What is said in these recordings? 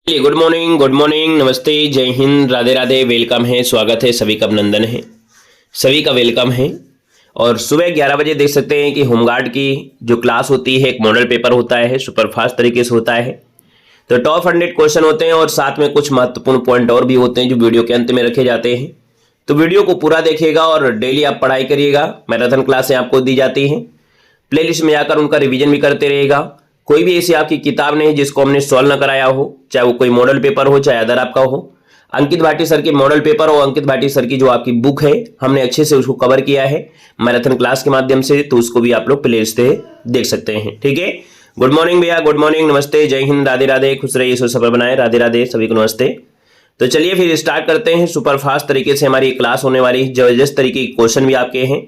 Good morning, नमस्ते, जय Hind, Radhe Radhe, welcome है, स्वागत है, सभी का अभिनंदन है, सभी का वेलकम है। और सुबह 11 बजे देख सकते हैं कि होमगार्ड की जो क्लास होती है एक मॉडल पेपर होता है, सुपरफास्ट तरीके से होता है। तो टॉप 100 क्वेश्चन होते हैं और साथ में कुछ महत्वपूर्ण पॉइंट और भी होते हैं जो वीडियो के अंत में रखे जाते हैं। तो वीडियो को पूरा देखिएगा और डेली आप पढ़ाई करिएगा। मैराथन क्लासें आपको दी जाती हैं, प्लेलिस्ट में जाकर उनका रिवीजन भी करते रहिएगा। कोई भी ऐसी आपकी किताब नहीं जिसको हमने सॉल्व न कराया हो, चाहे वो कोई मॉडल पेपर हो चाहे अदर आपका हो। अंकित भाटी सर के मॉडल पेपर और अंकित भाटी सर की जो आपकी बुक है हमने अच्छे से उसको कवर किया है मैराथन क्लास के माध्यम से, तो उसको भी आप लोग प्लेलिस्ट से देख सकते हैं। ठीक है, गुड मॉर्निंग भैया, गुड मॉर्निंग, नमस्ते, जय हिंद, राधे राधे, खुश रहिए, सफल बनाए, राधे राधे, सभी को नमस्ते। तो चलिए फिर स्टार्ट करते हैं। सुपरफास्ट तरीके से हमारी क्लास होने वाली, जबरदस्त तरीके के क्वेश्चन भी आपके हैं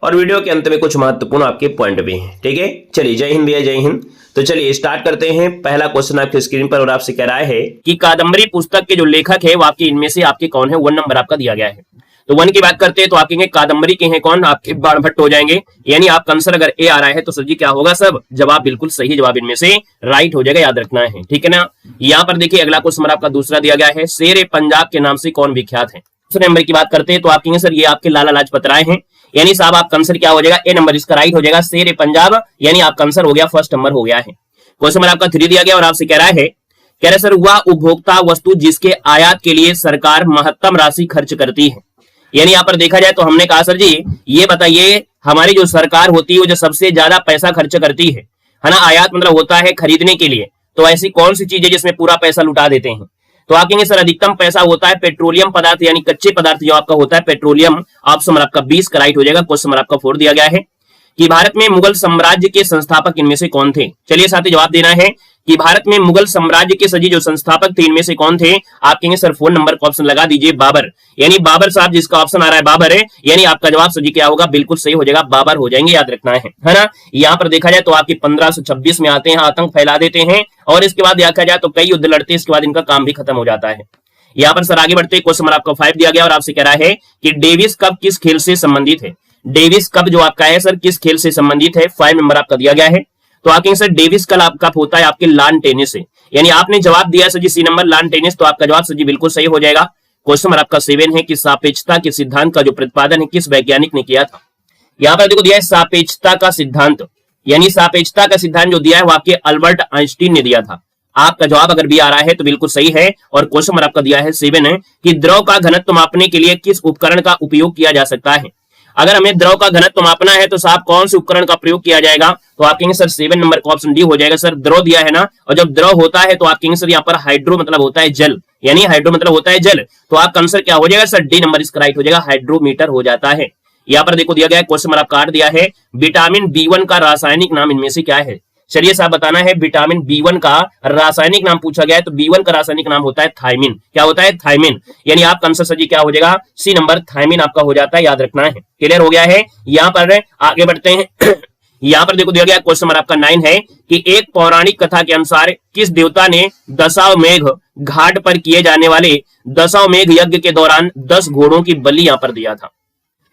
और वीडियो के अंत में कुछ महत्वपूर्ण आपके पॉइंट भी हैं। ठीक है, चलिए, जय हिंद भैया, जय हिंद। तो चलिए स्टार्ट करते हैं। पहला क्वेश्चन आपके स्क्रीन पर और आपसे कह रहा है कि कादम्बरी पुस्तक के जो लेखक है वो आपके इनमें से आपके कौन है। 1 नंबर आपका दिया गया है। तो 1 की बात करते हैं तो आपके कादम्बरी के हैं कौन, आपके बाणभट्ट हो जाएंगे। यानी आपका आंसर अगर ए आ रहा है तो सर जी क्या होगा, सब जवाब बिल्कुल सही जवाब इनमें से राइट हो जाएगा, याद रखना है। ठीक है ना। यहाँ पर देखिए अगला क्वेश्चन आपका दूसरा दिया गया है, शेर पंजाब के नाम से कौन विख्यात है। दूसरे नंबर की बात करते हैं तो आपके सर ये आपके लाला लाजपत राय हैं। यानी साहब आपका आंसर क्या हो जाएगा, ए नंबर इसका राइट हो जाएगा, शेर पंजाब। यानी आपका आंसर हो गया फर्स्ट नंबर हो गया है। क्वेश्चन नंबर आपका 3 दिया गया और आपसे कह रहा है सर वह उपभोक्ता वस्तु जिसके आयात के लिए सरकार महत्तम राशि खर्च करती है। यानी यहाँ पर देखा जाए तो हमने कहा सर जी ये बताइए हमारी जो सरकार होती है वो जो सबसे ज्यादा पैसा खर्च करती है ना, आयात मतलब होता है खरीदने के लिए। तो ऐसी कौन सी चीज है जिसमें पूरा पैसा लुटा देते हैं। तो आप कहेंगे सर अधिकतम पैसा होता है पेट्रोलियम पदार्थ, यानी कच्चे पदार्थ जो आपका होता है पेट्रोलियम। ऑप्शन आपका 20 का राइट हो जाएगा। क्वेश्चन आपका 4 दिया गया है कि भारत में मुगल साम्राज्य के संस्थापक इनमें से कौन थे। चलिए साथ ही जवाब देना है कि भारत में मुगल साम्राज्य के सजी जो संस्थापक थे इनमें से कौन थे। आप कहेंगे सर 4 नंबर का ऑप्शन लगा दीजिए, बाबर। यानी बाबर साहब जिसका ऑप्शन आ रहा है बाबर है, यानी आपका जवाब सजी क्या होगा, बिल्कुल सही हो जाएगा, बाबर हो जाएंगे, याद रखना है ना। यहाँ पर देखा जाए तो आपकी 1526 में आते हैं, आतंक फैला देते हैं और इसके बाद देखा जाए तो कई युद्ध लड़ते हैं, इसके बाद इनका काम भी खत्म हो जाता है। यहाँ पर सर आगे बढ़ते क्वेश्चन आपका 5 दिया गया और आपसे कह रहा है कि डेविस कप किस खेल से संबंधित है। डेविस कप जो आपका है सर किस खेल से संबंधित है, 5 नंबर आपका दिया गया है। तो आगे सर डेविस कप होता है आपके लॉन टेनिस से। यानी आपने जवाब दिया सर जी सी नंबर लॉन टेनिस, तो आपका जवाब सर जी बिल्कुल सही हो जाएगा। क्वेश्चन आपका 7 है कि सापेक्षता के सिद्धांत का जो प्रतिपादन है किस वैज्ञानिक ने किया था। यहाँ पर देखो दिया है सापेक्षता का सिद्धांत, यानी सापेक्षता का सिद्धांत जो दिया है वो आपके अल्बर्ट आइंस्टीन ने दिया था। आपका जवाब अगर भी आ रहा है तो बिल्कुल सही है। और क्वेश्चन आपका दिया है 7 है कि द्रव का घनत्व मापने के लिए किस उपकरण का उपयोग किया जा सकता है। अगर हमें द्रव का घनत्व मापना है तो साहब कौन से उपकरण का प्रयोग किया जाएगा। तो आप कहेंगे सर 7 नंबर का ऑप्शन डी हो जाएगा। सर द्रव दिया है ना, और जब द्रव होता है तो आप कहेंगे सर यहाँ पर हाइड्रो मतलब होता है जल, यानी हाइड्रो मतलब होता है जल। तो आपका आंसर क्या हो जाएगा सर, डी नंबर इसका राइट हो जाएगा, हाइड्रोमीटर हो जाता है। यहाँ पर देखो दिया गया क्वेश्चन आपका 8 दिया है, विटामिन B1 का रासायनिक नाम इनमें से क्या है। चलिए साहब बताना है, विटामिन B1 का रासायनिक नाम पूछा गया है तो B1 का रासायनिक नाम होता है थायमिन। क्या होता है, थायमिन। यानी आपका आंसर सर जी क्या हो जाएगा, सी नंबर थायमिन आपका हो जाता है, याद रखना है। क्लियर हो गया है। यहाँ पर आगे बढ़ते हैं। यहाँ पर देखो दिया गया क्वेश्चन नंबर आपका 9 है कि एक पौराणिक कथा के अनुसार किस देवता ने दशाश्वमेध घाट पर किए जाने वाले दशाश्वमेध यज्ञ के दौरान 10 घोड़ों की बलि यहाँ पर दिया था।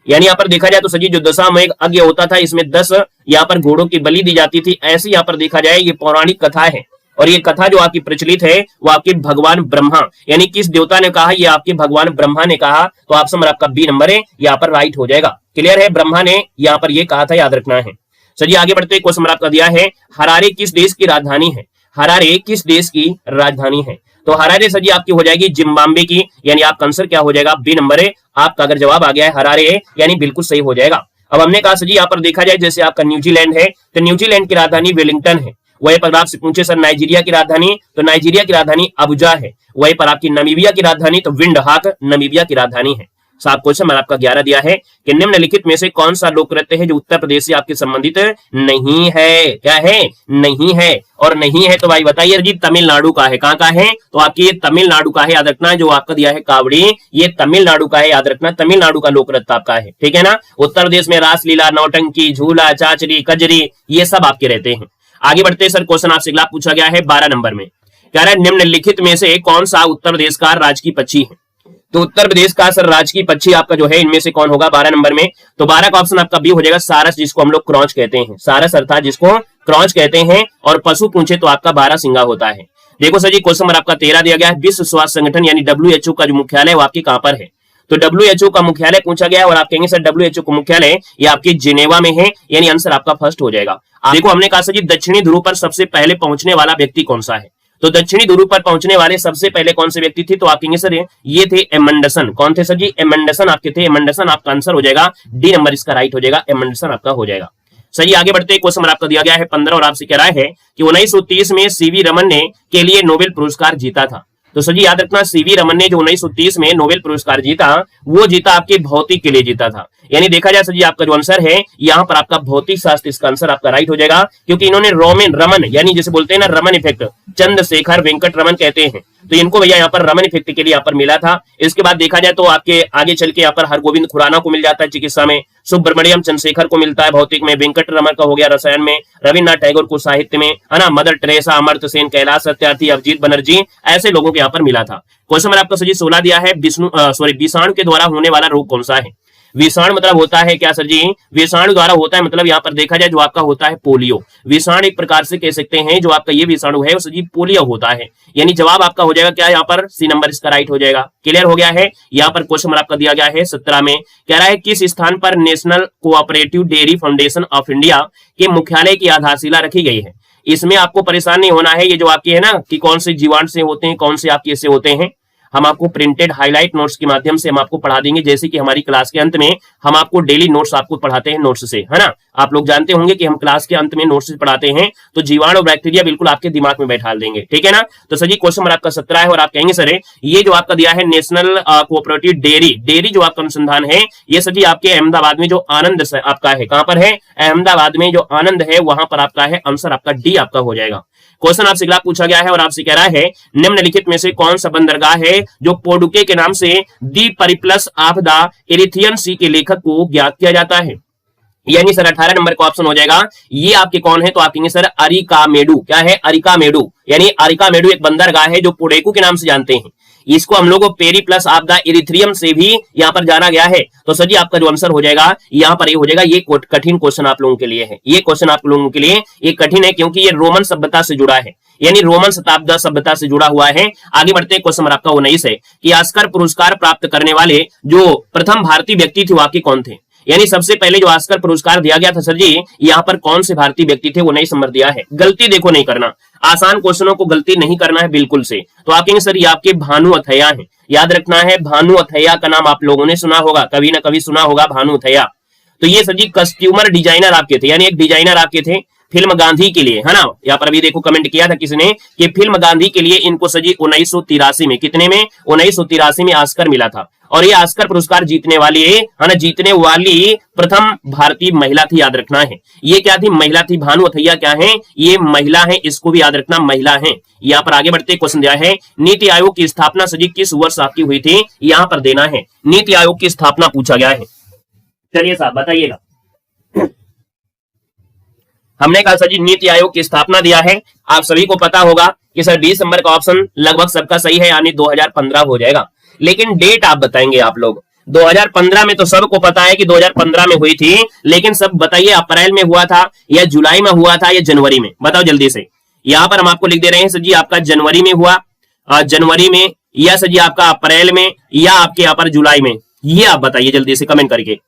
यानी यहाँ पर देखा जाए तो सजी जो दशाश्वमेध यज्ञ होता था इसमें 10 यहाँ पर घोड़ों की बलि दी जाती थी। ऐसे यहाँ पर देखा जाए ये पौराणिक कथा है और ये कथा जो आपकी प्रचलित है वो आपके भगवान ब्रह्मा, यानी किस देवता ने कहा, ये आपके भगवान ब्रह्मा ने कहा। तो ऑप्शन आपका बी नंबर है, यहाँ पर राइट हो जाएगा। क्लियर है, ब्रह्मा ने यहाँ पर ये कहा था, याद रखना है। सर आगे बढ़ते क्वेश्चन आपका दिया है, हरारे किस देश की राजधानी है। हरारे किस देश की राजधानी है। तो हरारे सर जी आपकी हो जाएगी जिम्बाब्वे की। यानी आपका आंसर क्या हो जाएगा, बी नंबर है। आपका अगर जवाब आ गया है हरारे, यानी बिल्कुल सही हो जाएगा। अब हमने कहा सर जी यहाँ पर देखा जाए जैसे आपका न्यूजीलैंड है तो न्यूजीलैंड की राजधानी वेलिंगटन है। वहीं पर आपसे पूछे सर नाइजीरिया की राजधानी, तो नाइजीरिया की राजधानी अबुजा है। वहीं पर आपकी नामीबिया की राजधानी तो विंडहाक नामीबिया की राजधानी है। साहब क्वेश्चन मैंने आपका 11 दिया है कि निम्नलिखित में से कौन सा लोक नृत्य है जो उत्तर प्रदेश से आपके संबंधित नहीं है। क्या है, नहीं है। और नहीं है तो भाई बताइए जी तमिलनाडु का है। कहाँ का है, तो आपकी ये तमिलनाडु का है, याद रखना। जो आपका दिया है कावड़ी, ये तमिलनाडु का है, याद रखना। तमिलनाडु का लोक नृत्य आपका है, ठीक है ना। उत्तर प्रदेश में रासलीला, नौटंकी, झूला, चाचरी, कजरी, ये सब आपके रहते हैं। आगे बढ़ते सर क्वेश्चन आपसे अगला पूछा गया है 12 नंबर में, कह रहा है निम्नलिखित में से कौन सा उत्तर प्रदेश का राजकीय पक्षी है। तो उत्तर प्रदेश का सर राजकीय पक्षी आपका जो है इनमें से कौन होगा 12 नंबर में। तो 12 का ऑप्शन आपका बी हो जाएगा सारस, जिसको हम लोग क्रॉच कहते हैं। सारस अर्थात जिसको क्रॉच कहते हैं। और पशु पूछे तो आपका 12 सिंगा होता है। देखो सर जी क्वेश्चन नंबर आपका 13 दिया गया है, विश्व स्वास्थ्य संगठन यानी WHO का जो मुख्यालय है वो आपकी कहां पर है? तो WHO का मुख्यालय पूछा गया है और आप कहेंगे सर WHO का मुख्यालय ये आपकी जिनेवा में है, यानी आंसर आपका फर्स्ट हो जाएगा। देखो हमने कहा सर जी दक्षिणी ध्रुव पर सबसे पहले पहुंचने वाला व्यक्ति कौन सा है? तो दक्षिणी ध्रुव पर पहुंचने वाले सबसे पहले कौन से व्यक्ति थे? तो आप कहेंगे सर ये थे एमंडसन। कौन थे सर जी? एमंडसन आपके थे। एमंडसन आपका आंसर हो जाएगा, डी नंबर इसका राइट हो जाएगा, एमंडसन आपका हो जाएगा। सही, आगे बढ़ते हैं। क्वेश्चन आपका दिया गया है 15 और आपसे कह रहा है कि 1930 में सीवी रमन ने के लिए नोबेल पुरस्कार जीता था। तो सर जी याद रखना, सीवी रमन ने जो 1930 में नोबेल पुरस्कार जीता वो जीता आपके भौतिक के लिए जीता था। यानी देखा जाए सर जी आपका जो आंसर है यहाँ पर आपका भौतिक शास्त्र इसका आंसर आपका राइट हो जाएगा, क्योंकि इन्होंने रमन यानी जैसे बोलते हैं ना रमन इफेक्ट, चंद्रशेखर वेंकट रमन कहते हैं, तो इनको भैया यहाँ पर रमन इफेक्ट के लिए यहाँ पर मिला था। इसके बाद देखा जाए तो आपके आगे चल के यहाँ पर हरगोविंद खुराना को मिल जाता है चिकित्सा में, सुब्रमण्यम चंद्रशेखर को मिलता है भौतिक में, वेंकट रमन का हो गया रसायन में, रविन्द्रनाथ टैगोर को साहित्य में, है ना, मदर टेरेसा, अमर्त्य सेन, कैलाश सत्यार्थी, अभिजीत बनर्जी, ऐसे लोगों के यहाँ पर मिला था। क्वेश्चन नंबर आपका सर जी 16 दिया है, विषाणु के द्वारा होने वाला रोग कौन सा है? विषाणु मतलब होता है क्या सर जी? विषाणु द्वारा होता है मतलब यहाँ पर देखा जाए जो आपका होता है पोलियो। विषाणु एक प्रकार से कह सकते हैं जो आपका ये विषाणु है सर जी पोलियो होता है। यानी जवाब आपका हो जाएगा क्या? यहाँ पर सी नंबर इसका राइट हो जाएगा। क्लियर हो गया है? यहाँ पर क्वेश्चन आपका दिया गया है 17 में, कह रहा है किस स्थान पर national cooperative dairy foundation of India के मुख्यालय की आधारशिला रखी गई है? इसमें आपको परेशान नहीं होना है, ये जो आपके है ना कि कौन से जीवाणु से होते हैं, कौन से आपके ऐसे होते हैं, हम आपको प्रिंटेड हाईलाइट नोट्स के माध्यम से हम आपको पढ़ा देंगे। जैसे कि हमारी क्लास के अंत में हम आपको डेली नोट्स आपको पढ़ाते हैं नोट्स से, है ना। आप लोग जानते होंगे कि हम क्लास के अंत में नोट्स से पढ़ाते हैं, तो जीवाणु और बैक्टीरिया बिल्कुल आपके दिमाग में बैठा देंगे, ठीक है ना। तो सर जी क्वेश्चन नंबर आपका 17 है और आप कहेंगे सर ये जो आपका दिया है नेशनल कोऑपरेटिव डेयरी जो आपका अनुसंधान है ये सर जी आपके अहमदाबाद में जो आनंद आपका है, कहां पर है? अहमदाबाद में जो आनंद है वहां पर आपका है, आंसर आपका डी आपका हो जाएगा। क्वेश्चन आपसे अगला पूछा गया है और आपसे कह रहा है निम्नलिखित में से कौन सा बंदरगाह है जो पोर्डुके के नाम से दी परिप्लस ऑफ द एरिथियन सी के लेखक को ज्ञात किया जाता है? यानी सर 18 नंबर का ऑप्शन हो जाएगा। ये आपके कौन है? तो आप कहेंगे सर अरिकामेडू। क्या है? अरिकामेडू। यानी अरिकामेडू एक बंदरगाह है जो पोर्डेकू के नाम से जानते हैं। इसको हम लोग पेरिप्लस ऑफ द इरिथ्रियम से भी यहाँ पर जाना गया है। तो सर जी आपका जो आंसर हो जाएगा यहाँ पर ये हो जाएगा। ये कठिन क्वेश्चन आप लोगों के लिए है, ये क्वेश्चन आप लोगों के लिए ये कठिन है क्योंकि ये रोमन सभ्यता से जुड़ा है, यानी रोमन शताब्दी सभ्यता से जुड़ा हुआ है। आगे बढ़ते हैं, क्वेश्चन आपका 19 है कि ऑस्कर पुरस्कार प्राप्त करने वाले जो प्रथम भारतीय व्यक्ति थे वो आपके कौन थे? यानी सबसे पहले जो ऑस्कर पुरस्कार दिया गया था सर जी यहाँ पर कौन से भारतीय व्यक्ति थे? वो 19 नंबर दिया है। गलती देखो नहीं करना, आसान क्वेश्चनों को गलती नहीं करना है बिल्कुल से। तो आप कहेंगे सर ये आपके भानु अथैया है, याद रखना है भानु अथैया का नाम आप लोगों ने सुना होगा, कभी ना कभी सुना होगा भानु अथैया। तो ये सर जी कस्ट्यूमर डिजाइनर आपके थे, यानी एक डिजाइनर आपके थे फिल्म गांधी के लिए, है ना। यहाँ पर अभी देखो कमेंट किया था किसी ने कि फिल्म गांधी के लिए इनको सजी 1983 में, कितने में? 1983 में ऑस्कर मिला था। और ये ऑस्कर पुरस्कार जीतने वाली है ना, जीतने वाली प्रथम भारतीय महिला थी, याद रखना है। ये क्या थी? महिला थी। भानु अथैया क्या है? ये महिला है, इसको भी याद रखना महिला है। यहाँ पर आगे बढ़ते क्वेश्चन दिया है नीति आयोग की स्थापना सजी किस वर्ष आपकी हुई थी? यहाँ पर देना है नीति आयोग की स्थापना पूछा गया है। चलिए साहब बताइएगा। हमने कहा सर जी नीति आयोग की स्थापना दिया है। आप सभी को पता होगा कि सर 20 नंबर का ऑप्शन लगभग सबका सही है, यानी 2015 हो जाएगा। लेकिन डेट आप बताएंगे आप लोग। 2015 में तो सबको पता है कि 2015 में हुई थी, लेकिन सब बताइए अप्रैल में हुआ था या जुलाई में हुआ था या जनवरी में? बताओ जल्दी से। यहाँ पर हम आपको लिख दे रहे हैं सर जी आपका जनवरी में हुआ, जनवरी में, या सर जी आपका अप्रैल में, या आपके यहाँ पर जुलाई में। ये आप बताइए जल्दी से कमेंट करके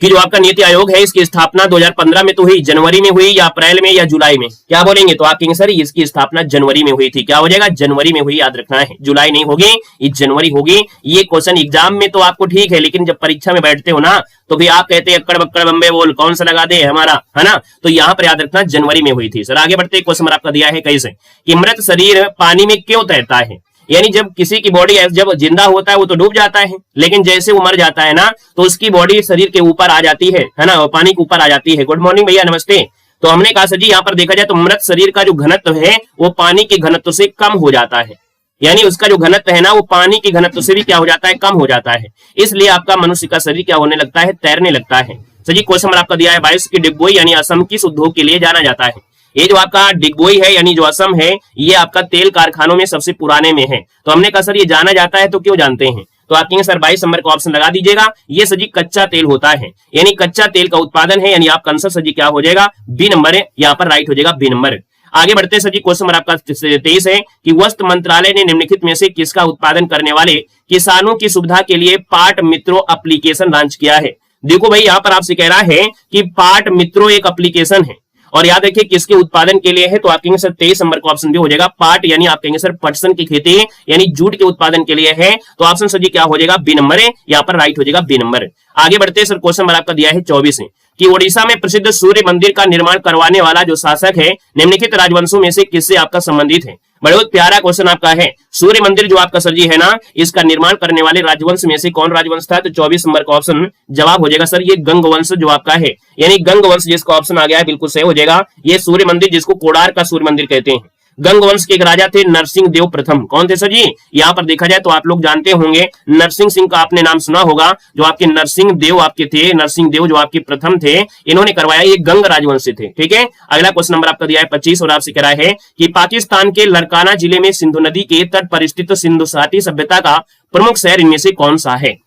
कि जो आपका नीति आयोग है इसकी स्थापना 2015 में तो हुई, जनवरी में हुई या अप्रैल में या जुलाई में? क्या बोलेंगे? तो आप कहेंगे सर इसकी स्थापना जनवरी में हुई थी। क्या हो जाएगा? जनवरी में हुई, याद रखना है। जुलाई नहीं होगी, ये जनवरी होगी। ये क्वेश्चन एग्जाम में तो आपको ठीक है, लेकिन जब परीक्षा में बैठते हो ना तो भी आप कहते हैं अक्कड़ बक्कड़ बम्बे बोल, कौन सा लगा दे हमारा, है ना। तो यहाँ पर याद रखना जनवरी में हुई थी। सर आगे बढ़ते क्वेश्चन आपका दिया है कैसे कि मृत शरीर पानी में क्यों तैरता है? यानी जब किसी की बॉडी जब जिंदा होता है वो तो डूब जाता है, लेकिन जैसे वो मर जाता है ना तो उसकी बॉडी शरीर के ऊपर आ जाती है ना, वो पानी के ऊपर आ जाती है। गुड मॉर्निंग भैया, नमस्ते। तो हमने कहा सर जी यहाँ पर देखा जाए तो मृत शरीर का जो घनत्व है वो पानी के घनत्व से कम हो जाता है, यानी उसका जो घनत्व है ना वो पानी के घनत्व से भी क्या हो जाता है? कम हो जाता है। इसलिए आपका मनुष्य का शरीर क्या होने लगता है? तैरने लगता है। सर जी क्वेश्चन आपका दिया है 22 की डिगबोई यानी असम किस उद्योग के लिए जाना जाता है? ये जो आपका डिगबोई है यानी जो असम है ये आपका तेल कारखानों में सबसे पुराने में है। तो हमने कहा सर ये जाना जाता है तो क्यों जानते हैं? तो आप कहेंगे सर 22 नंबर का ऑप्शन लगा दीजिएगा। ये सर जी कच्चा तेल होता है, यानी कच्चा तेल का उत्पादन है, यानी आपका आंसर सर जी क्या हो जाएगा? बी नंबर है, यहाँ पर राइट हो जाएगा बी नंबर। आगे बढ़ते सर जी, क्वेश्चन नंबर आपका 23 है कि वस्त्र मंत्रालय ने निम्नलिखित में से किसका उत्पादन करने वाले किसानों की सुविधा के लिए पाट मित्रों एप्लीकेशन लॉन्च किया है। देखो भाई, यहां पर आपसे कह रहा है कि पाट मित्रों एक एप्लीकेशन है और याद रखिए किसके उत्पादन के लिए है, तो आप कहेंगे सर 23 नंबर का ऑप्शन भी हो जाएगा। पाट यानी आप कहेंगे सर पटसन की खेती यानी जूट के उत्पादन के लिए है, तो ऑप्शन सर जी क्या हो जाएगा, बी नंबर है, यहाँ पर राइट हो जाएगा बी नंबर। आगे बढ़ते सर, क्वेश्चन नंबर आपका दिया है 24 है कि ओडिशा में प्रसिद्ध सूर्य मंदिर का निर्माण करवाने वाला जो शासक है निम्नलिखित राजवंशों में से किससे आपका संबंधित है। बहुत प्यारा क्वेश्चन आपका है। सूर्य मंदिर जो आपका सर जी है ना, इसका निर्माण करने वाले राजवंश में से कौन राजवंश था, तो 24 नंबर का ऑप्शन जवाब हो जाएगा सर ये गंग वंश जो आपका है, यानी गंग वंश जिसका ऑप्शन आ गया है बिल्कुल सही हो जाएगा। ये सूर्य मंदिर जिसको कोडार का सूर्य मंदिर कहते हैं। गंग वंश के एक राजा थे नरसिंह देव प्रथम। कौन थे सर जी, यहाँ पर देखा जाए तो आप लोग जानते होंगे नरसिंह सिंह का आपने नाम सुना होगा, जो आपके नरसिंह देव आपके थे, नरसिंह देव जो आपके प्रथम थे, इन्होंने करवाया, ये गंग राजवंश से थे। ठीक है, अगला क्वेश्चन नंबर आपका दिया है 25 और आपसे कह रहा है कि पाकिस्तान के लरकाना जिले में सिंधु नदी के तट पर स्थित सिंधु घाटी सभ्यता का प्रमुख शहर इनमें से कौन सा है।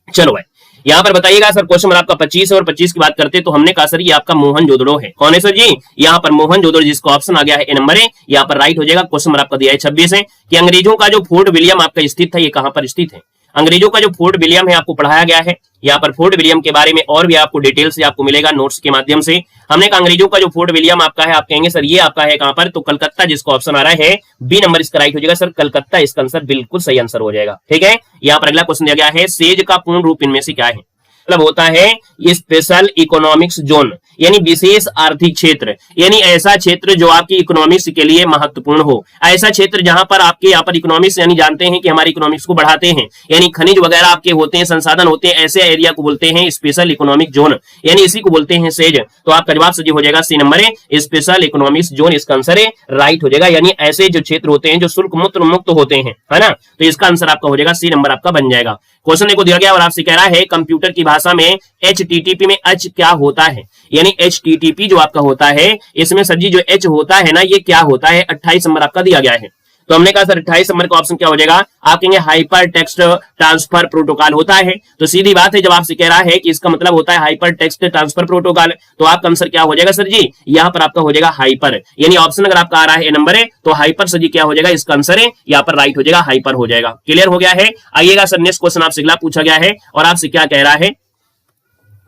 चलो भाई, यहाँ पर बताइएगा सर, क्वेश्चन नंबर आपका 25 और 25 की बात करते तो हमने कहा सर ये आपका मोहनजोदड़ो है। कौन है सर जी, यहाँ पर मोहनजोदड़ो जिसका ऑप्शन आ गया है ए नंबर है, यहाँ पर राइट हो जाएगा। क्वेश्चन नंबर आपका दिया है 26 है कि अंग्रेजों का जो फोर्ट विलियम आपका स्थित था, ये कहां पर स्थित है। अंग्रेजों का जो फोर्ट विलियम है आपको पढ़ाया गया है। यहाँ पर फोर्ट विलियम के बारे में और भी आपको डिटेल से आपको मिलेगा नोट्स के माध्यम से। हमने कहा अंग्रेजों का जो फोर्ट विलियम आपका है, आप कहेंगे सर ये आपका है कहां पर, तो कलकत्ता जिसका ऑप्शन आ रहा है बी नंबर इसका राइट हो जाएगा सर, कलकत्ता इसका आंसर बिल्कुल सही आंसर हो जाएगा। ठीक है, यहाँ पर अगला क्वेश्चन दिया गया है सेज का पूर्ण रूप इनमें से क्या है। मतलब होता है स्पेशल इकोनॉमिक्स जोन, यानी विशेष आर्थिक क्षेत्र, यानी ऐसा क्षेत्र जो आपकी इकोनॉमिक्स के लिए महत्वपूर्ण हो, ऐसा क्षेत्र जहां पर आपके यहाँ पर इकोनॉमिक्स यानी जानते हैं कि हमारी इकोनॉमिक्स को बढ़ाते हैं, यानी खनिज वगैरह आपके होते हैं, संसाधन होते हैं, ऐसे एरिया को बोलते हैं स्पेशल इकोनॉमिक जोन, यानी इसी को बोलते हैं सेज। तो आपका जवाब सही हो जाएगा सी नंबर है, स्पेशल इकोनॉमिक्स जोन इसका आंसर है, राइट हो जाएगा। यानी ऐसे जो क्षेत्र होते हैं जो शुल्क मुक्त होते हैं, है ना, तो इसका आंसर आपका हो जाएगा सी नंबर आपका बन जाएगा। क्वेश्चन देखो दिया गया और आपसे कह रहा है कंप्यूटर की भाषा में HTTP में H क्या होता है, यानी HTTP जो आपका होता है इसमें सर जी जो H होता है ना, ये क्या होता है, 28 नंबर आपका दिया गया है। तो हमने कहा सर 28 नंबर का ऑप्शन क्या हो जाएगा, आप कहेंगे हाइपर टेक्स्ट ट्रांसफर प्रोटोकॉल होता है। तो सीधी बात है, जब आपसे कह रहा है कि इसका मतलब होता है हाइपर टेक्स्ट ट्रांसफर प्रोटोकॉल, तो आपका आंसर क्या हो जाएगा सर जी, यहाँ पर आपका हो जाएगा हाइपर, यानी ऑप्शन अगर आपका आ रहा है ए नंबर है तो हाइपर सर जी क्या हो जाएगा, इसका आंसर है यहाँ पर राइट हो जाएगा, हाइपर हो जाएगा। क्लियर हो गया है। आइएगा सर नेक्स्ट क्वेश्चन आपसे अगला पूछा गया है और आपसे क्या कह रहा है,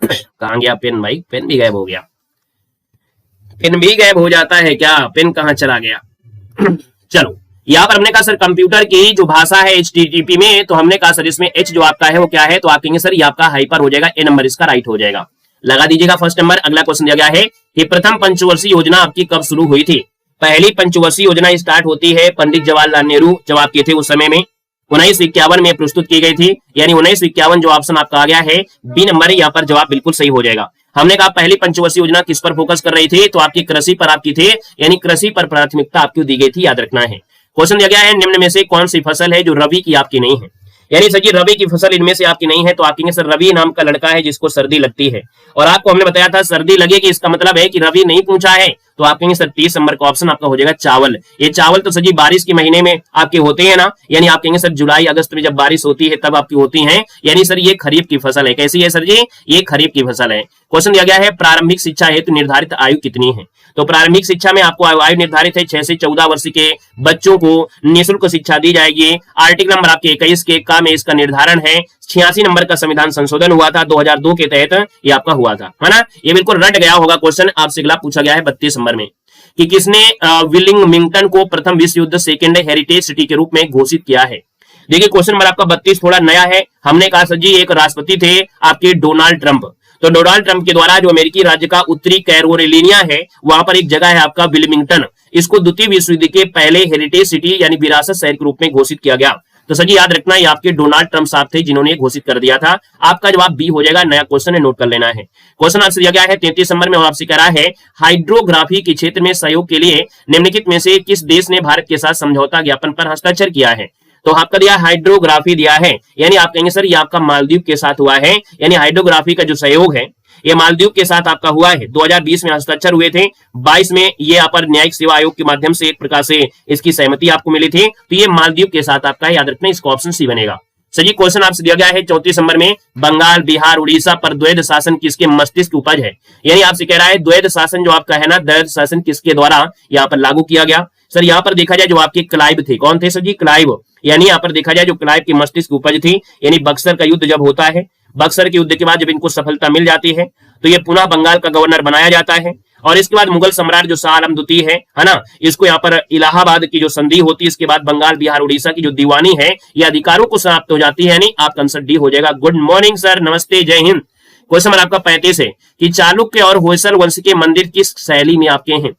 कहां गया पेन भाई, पेन भी गायब हो गया, पेन भी गायब हो जाता है क्या, पेन कहां चला गया। चलो यहाँ पर हमने कहा सर कंप्यूटर की जो भाषा है HTTP में, तो हमने कहा सर इसमें H जो आपका है वो क्या है, तो आप कहेंगे सर ये आपका हाइपर हो जाएगा, ए नंबर इसका राइट हो जाएगा, लगा दीजिएगा फर्स्ट नंबर। अगला क्वेश्चन दिया गया है कि प्रथम पंचवर्षीय योजना आपकी कब शुरू हुई थी। पहली पंचवर्षीय योजना स्टार्ट होती है पंडित जवाहरलाल नेहरू जब आपके थे उस समय में 1951 में प्रस्तुत की गई थी, यानी 1951 जो ऑप्शन आपका आ गया है बी नंबर है, यहाँ पर जवाब बिल्कुल सही हो जाएगा। हमने कहा पहली पंचवर्षीय योजना किस पर फोकस कर रही थी, तो आपकी कृषि पर आपकी थी, यानी कृषि पर प्राथमिकता आपकी दी गई थी, याद रखना है। क्वेश्चन दिया गया है निम्न में से कौन सी फसल है जो रबी की आपकी नहीं है, यानी सर जी रवि की फसल इनमें से आपकी नहीं है, तो आप कहेंगे सर रवि नाम का लड़का है जिसको सर्दी लगती है, और आपको हमने बताया था सर्दी लगेगी इसका मतलब है कि रवि नहीं पूछा है, तो आप कहेंगे सर 30 नंबर का ऑप्शन आपका हो जाएगा चावल। ये चावल तो सर जी बारिश के महीने में आपके होते हैं ना, यानी आप कहेंगे सर जुलाई अगस्त में जब बारिश होती है तब आपकी होती है, यानी सर ये खरीफ की फसल है। कैसी है सर जी, ये खरीफ की फसल है। क्वेश्चन दिया गया है प्रारंभिक शिक्षा हेतु निर्धारित आयु कितनी है, तो प्रारंभिक शिक्षा में आपको आयु निर्धारित है 6 से 14 वर्ष के बच्चों को निःशुल्क शिक्षा दी जाएगी। आर्टिकल नंबर आपके 21 के का में इसका निर्धारण है। 86 नंबर का संविधान संशोधन हुआ था 2002 के तहत, ये आपका हुआ था, है ना, ये बिल्कुल रट गया होगा क्वेश्चन। आपसे अगला पूछा गया है 32 नंबर में कि किसने विलिंगटन को प्रथम विश्व युद्ध सेकेंड हेरिटेज सिटी के रूप में घोषित किया है। देखिए क्वेश्चन नंबर आपका 32 थोड़ा नया है। हमने कहा सर जी एक राष्ट्रपति थे आपके डोनाल्ड ट्रंप, तो डोनाल्ड ट्रंप के द्वारा जो अमेरिकी राज्य का उत्तरी कैरोलिना है वहां पर एक जगह है आपका विलिंगटन, इसको द्वितीय विश्व युद्ध के पहले हेरिटेज सिटी यानी विरासत शहर के रूप में घोषित किया गया। तो सर जी याद रखना ये आपके डोनाल्ड ट्रंप साहब थे जिन्होंने घोषित कर दिया था। आपका जवाब बी हो जाएगा, नया क्वेश्चन है, नोट कर लेना है। क्वेश्चन आपसे दिया गया है 33 नंबर में और आपसे कह रहा है हाइड्रोग्राफी के क्षेत्र में सहयोग के लिए निम्नलिखित में से किस देश ने भारत के साथ समझौता ज्ञापन पर हस्ताक्षर किया है। तो आपका दिया हाइड्रोग्राफी दिया है, यानी आप कहेंगे सर ये आपका मालदीव के साथ हुआ है, यानी हाइड्रोग्राफी का जो सहयोग है ये मालदीव के साथ आपका हुआ है। 2020 में हस्ताक्षर हुए थे, 22 में ये यहाँ पर न्यायिक सेवा आयोग के माध्यम से एक प्रकार से इसकी सहमति आपको मिली थी, तो ये मालदीव के साथ आपका, याद रखना इसका ऑप्शन सी बनेगा। सर जी क्वेश्चन आपसे दिया गया है 34 नंबर में, बंगाल, बिहार, उड़ीसा पर द्वैध शासन किसके मस्तिष्क की उपज है? यानी आपसे कह रहा है द्वैध शासन जो आपका है ना, द्वैध शासन किसके द्वारा यहाँ पर लागू किया गया? सर यहाँ पर देखा जाए जो आपके क्लाइव थे, कौन थे सर जी? क्लाइव। यानी यहाँ पर देखा जाए जो क्लाइव की मस्तिष्क की उपज थी, यानी बक्सर का युद्ध जब होता है, बक्सर के युद्ध के बाद जब इनको सफलता मिल जाती है तो ये पुनः बंगाल का गवर्नर बनाया जाता है, और इसके बाद मुगल सम्राट जो शाह आलम द्वितीय है ना, इसको यहाँ पर इलाहाबाद की जो संधि होती है, इसके बाद बंगाल, बिहार, उड़ीसा की जो दीवानी है ये अधिकारों को समाप्त हो जाती है, यानी आपका आंसर डी हो जाएगा। गुड मॉर्निंग सर, नमस्ते, जय हिंद। क्वेश्चन नंबर आपका 35 है कि चालुक्य और होयसल वंश के मंदिर किस शैली में आपके हैं?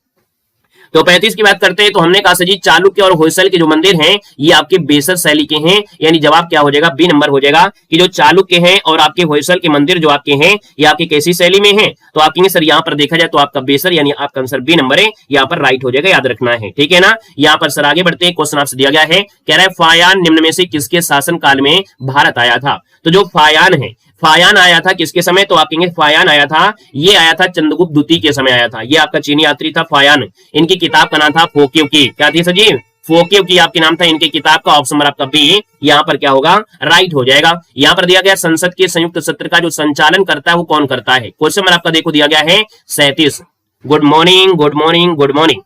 तो 35 की बात करते हैं तो हमने कहा सर जी चालुक्य और होयसल के जो मंदिर हैं ये आपके बेसर शैली के हैं, यानी जवाब क्या हो जाएगा? बी नंबर हो जाएगा कि जो चालुक्य हैं और आपके होयसल के मंदिर जो आपके हैं ये आपके कैसी शैली में हैं? तो आप कहेंगे सर यहाँ पर देखा जाए तो आपका बेसर, यानी आपका आंसर बी नंबर है, यहाँ पर राइट हो जाएगा, याद रखना है, ठीक है ना। यहाँ पर सर आगे बढ़ते हैं, क्वेश्चन आपसे दिया गया है, कह रहा है फायान निम्न में से किसके शासन काल में भारत आया था? तो जो फायान है, फायान आया था किसके समय? तो आप कहेंगे फायान आया था, ये आया था चंद्रगुप्त द्वितीय के समय आया था, ये आपका चीनी यात्री था फायान। इनकी किताब का नाम था फोक्यू की, क्या थी सर जी? फोक्यू की आपके नाम था इनके किताब का। ऑप्शन नंबर आपका बी यहाँ पर क्या होगा? राइट हो जाएगा। यहाँ पर दिया गया संसद के संयुक्त सत्र का जो संचालन करता है वो कौन करता है? क्वेश्चन नंबर आपका देखो दिया गया है 37। Good morning, good morning, good morning.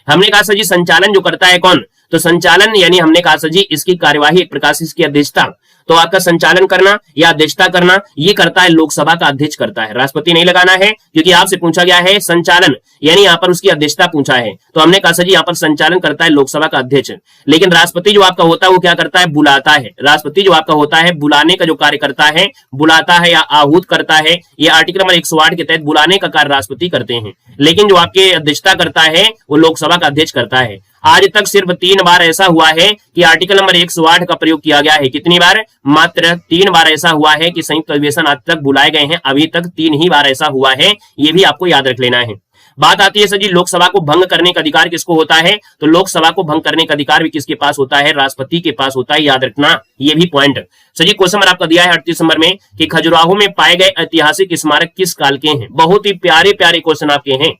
हमने कहा सर जी संचालन जो करता है कौन? तो संचालन यानी हमने कहा सर जी इसकी कार्यवाही एक प्रकार से इसकी अध्यक्षता, तो आपका संचालन करना या अध्यक्षता करना ये करता है लोकसभा का अध्यक्ष करता है, राष्ट्रपति नहीं लगाना है, क्योंकि आपसे पूछा गया है संचालन यानी यहाँ पर उसकी अध्यक्षता पूछा है, तो हमने कहा सर जी यहाँ पर संचालन करता है लोकसभा का अध्यक्ष। लेकिन राष्ट्रपति जो आपका होता है वो क्या करता है? बुलाता है। राष्ट्रपति जो आपका होता है बुलाने का जो कार्य करता है, बुलाता है या आहूत करता है, ये आर्टिकल नंबर 108 के तहत बुलाने का कार्य राष्ट्रपति करते हैं, लेकिन जो आपके अध्यक्षता करता है वो लोकसभा का अध्यक्ष करता है। आज तक सिर्फ 3 बार ऐसा हुआ है कि आर्टिकल नंबर 108 का प्रयोग किया गया है। कितनी बार? मात्र 3 बार ऐसा हुआ है कि संयुक्त अधिवेशन आज तक बुलाए गए हैं, अभी तक 3 ही बार ऐसा हुआ है, ये भी आपको याद रख लेना है। बात आती है सर जी लोकसभा को भंग करने का अधिकार किसको होता है? तो लोकसभा को भंग करने का अधिकार भी किसके पास होता है? राष्ट्रपति के पास होता है, याद रखना ये भी पॉइंट। सर जी क्वेश्चन नंबर आपका दिया है 38 नंबर में कि खजुराहो में पाए गए ऐतिहासिक स्मारक किस काल के हैं? बहुत ही प्यारे प्यारे क्वेश्चन आपके हैं,